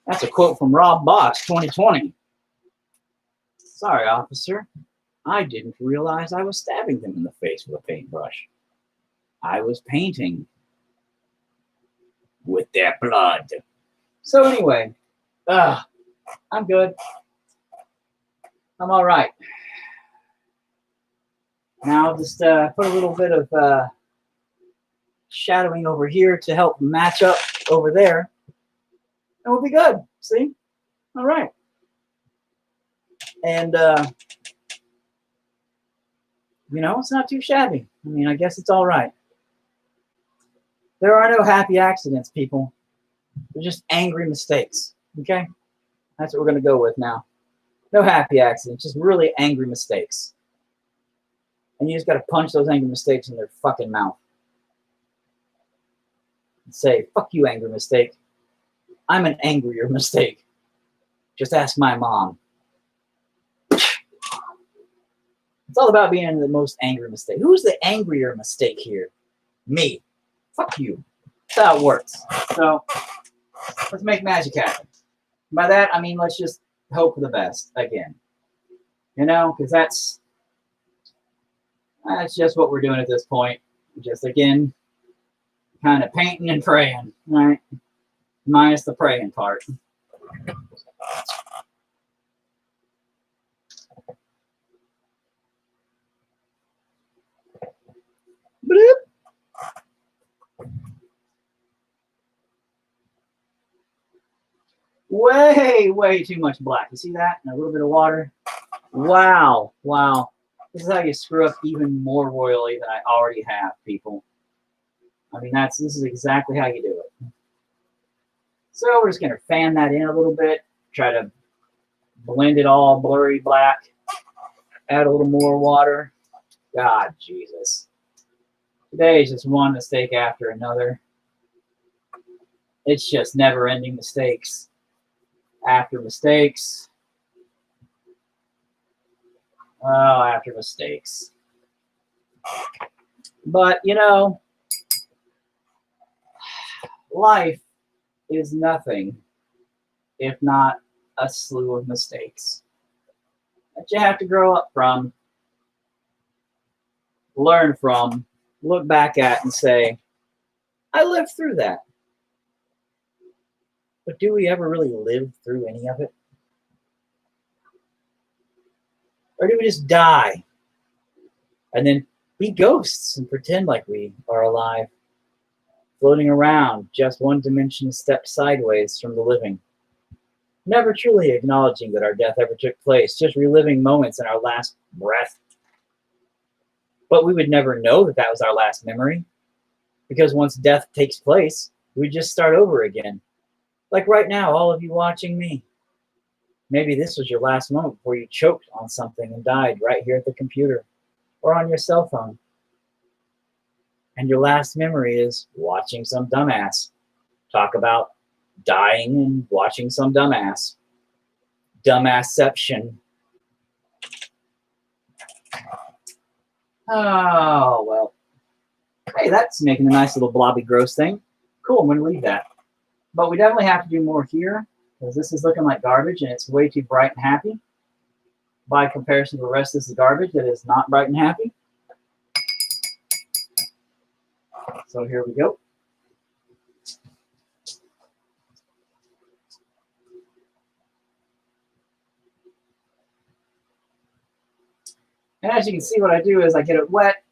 That's a quote from Rob Boss, 2020. Sorry, officer. I didn't realize I was stabbing them in the face with a paintbrush. I was painting with their blood. So anyway, I'm good. I'm all right. Now I'll just put a little bit of shadowing over here to help match up over there. And we'll be good. See? All right. And, you know, it's not too shabby. I mean, I guess it's all right. There are no happy accidents, people. They're just angry mistakes. Okay? That's what we're going to go with now. No happy accidents, just really angry mistakes. And you just got to punch those angry mistakes in their fucking mouth. And say, fuck you, angry mistake. I'm an angrier mistake. Just ask my mom. It's all about being the most angry mistake. Who's the angrier mistake here? Me. Fuck you. That's how it works. So, let's make magic happen. By that, I mean, let's just hope for the best again. You know, because that's just what we're doing at this point. Just, again, kind of painting and praying, right? Minus the praying part. Bloop. Way too much black. You see that? And a little bit of water. Wow. This is how you screw up even more royally than I already have, people. I mean, this is exactly how you do it. So we're just gonna fan that in a little bit. Try to blend it all blurry black. Add a little more water. God, Jesus. Today is just one mistake after another. It's just never-ending mistakes after mistakes. Oh, after mistakes. But, you know, life is nothing if not a slew of mistakes that you have to grow up from, learn from, look back at and say, I lived through that. But do we ever really live through any of it? Or do we just die and then be ghosts and pretend like we are alive, floating around just one dimension step sideways from the living, never truly acknowledging that our death ever took place, just reliving moments in our last breath? But we would never know that that was our last memory, because once death takes place, we just start over again. Like right now, all of you watching me. Maybe this was your last moment before you choked on something and died right here at the computer or on your cell phone. And your last memory is watching some dumbass talk about dying and watching some dumbass. Dumbassception. Oh, well. Hey, that's making a nice little blobby gross thing. Cool, I'm going to leave that. But we definitely have to do more here, because this is looking like garbage and it's way too bright and happy by comparison to the rest of this garbage that is not bright and happy. So here we go. And as you can see, what I do is I get it wet.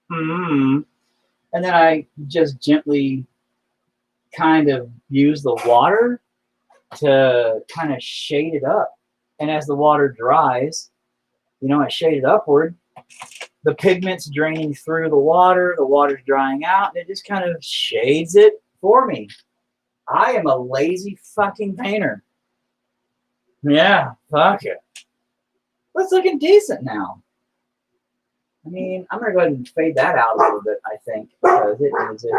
And then I just gently kind of use the water to kind of shade it up. And as the water dries, you know, I shade it upward. The pigment's draining through the water's drying out, and it just kind of shades it for me. I am a lazy fucking painter. Yeah, fuck it. It's looking decent now. I mean, I'm going to go ahead and fade that out a little bit, I think, because it needs it.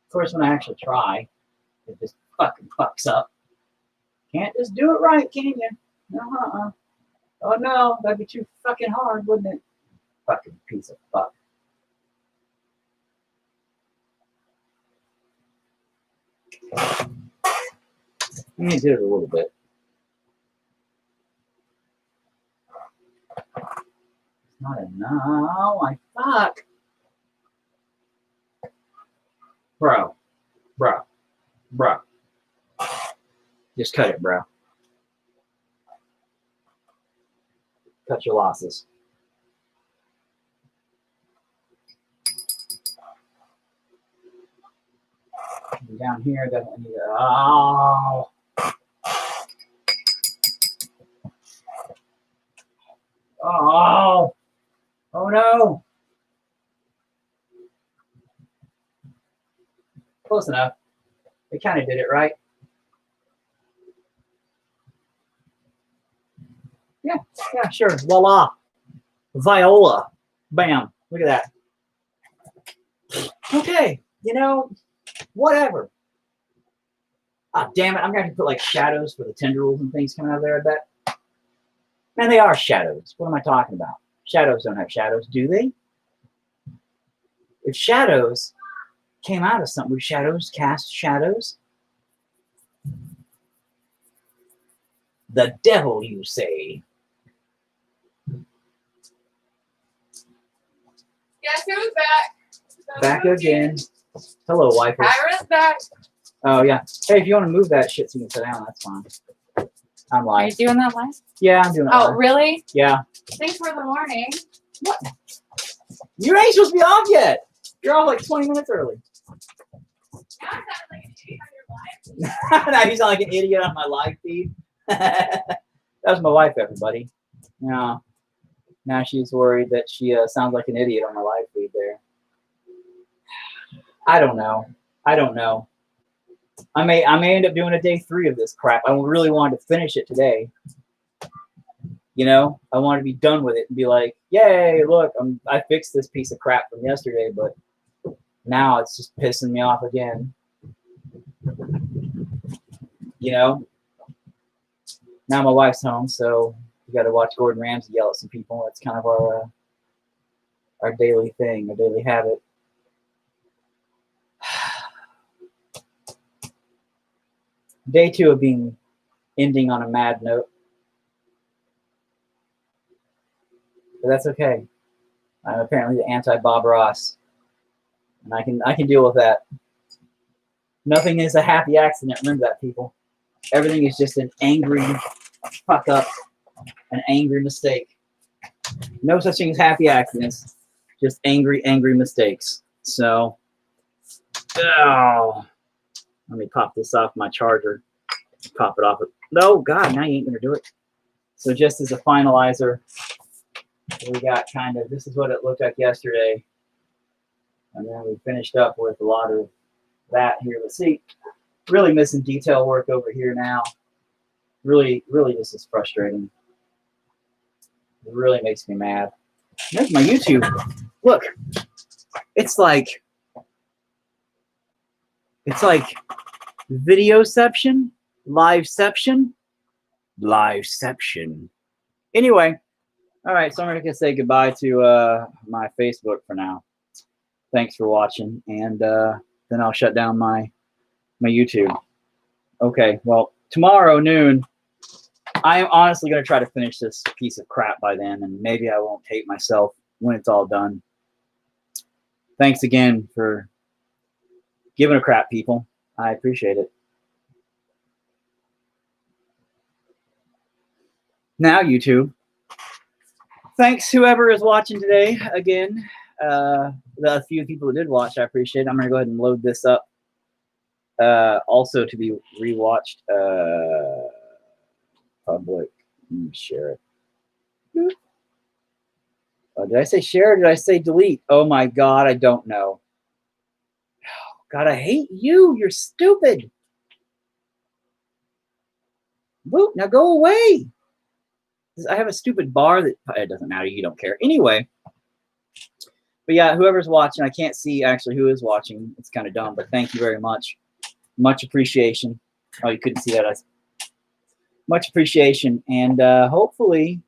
Of course, when I actually try, it just fucking fucks up. Can't just do it right, can you? No, Oh no, that'd be too fucking hard, wouldn't it? Fucking piece of fuck. Let me do it a little bit. Not enough. I fuck. Bro. Just cut it, bro. Cut your losses. And down here, definitely need to. Oh. Oh. Oh no. Close enough. They kind of did it right. Yeah, sure. Voila. Viola. Bam. Look at that. Okay. You know, whatever. Ah, damn it. I'm going to put like shadows for the tendrils and things coming out of there, I bet. Man, they are shadows. What am I talking about? Shadows don't have shadows, do they? If shadows came out of something, would shadows cast shadows? The devil, you say? Guess who's back? Back again. Hello, wifers. Kyra's back. Oh, yeah. Hey, if you want to move that shit so you can sit down, that's fine. I'm Are you live. doing that live? Yeah, I'm doing it Oh, live. really? Yeah. Thanks for the warning. What? You ain't supposed to be off yet. You're off like 20 minutes early. Now I sound like an idiot on your live. Now you sound like an idiot on my live feed. That was my wife, everybody. Yeah. Now she's worried that she sounds like an idiot on my live feed there. I don't know. I may end up doing a day 3 of this crap. I really wanted to finish it today. You know, I wanted to be done with it and be like, yay, look, I fixed this piece of crap from yesterday, but now it's just pissing me off again. You know? Now my wife's home, so we got to watch Gordon Ramsay yell at some people. That's kind of our daily thing, our daily habit. Day 2 of ending on a mad note. But that's okay. I'm apparently the anti-Bob Ross. And I can deal with that. Nothing is a happy accident. Remember that, people. Everything is just an angry fuck up, an angry mistake. No such thing as happy accidents. Just angry mistakes. So, oh, let me pop this off my charger. Pop it off. No, God, now you ain't gonna do it. So just as a finalizer, we got kind of, this is what it looked like yesterday. And then we finished up with a lot of that here. But see, really missing detail work over here now. Really, this is frustrating. It really makes me mad. There's my YouTube. Look, it's like videoception, liveception. Anyway, all right, so I'm going to say goodbye to my Facebook for now. Thanks for watching, and then I'll shut down my YouTube. Okay, well, tomorrow noon, I am honestly going to try to finish this piece of crap by then, and maybe I won't hate myself when it's all done. Thanks again for giving a crap, people. I appreciate it. Now, YouTube, thanks whoever is watching today. Again, the few people that did watch, I appreciate it. I'm going to go ahead and load this up. Also to be rewatched. Public. Share it. Did I say share or did I say delete? Oh my God, I don't know. God, I hate you. You're stupid. Boop, now go away. I have a stupid bar that it doesn't matter. You don't care. Anyway. But yeah, whoever's watching, I can't see actually who is watching. It's kind of dumb, but thank you very much. Much appreciation. Oh, you couldn't see that. Much appreciation. And hopefully,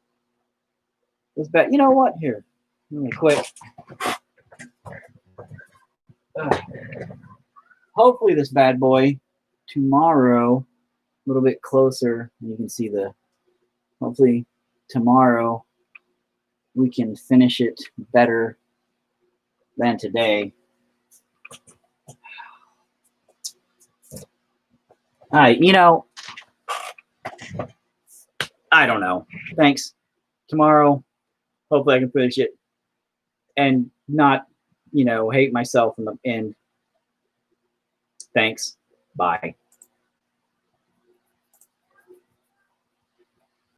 this bad. You know what? Here, let me quit. Hopefully, this bad boy tomorrow, a little bit closer. You can see the. Hopefully, tomorrow we can finish it better than today. You know, I don't know. Thanks. Tomorrow, hopefully I can finish it and not, you know, hate myself in the end. Thanks. Bye.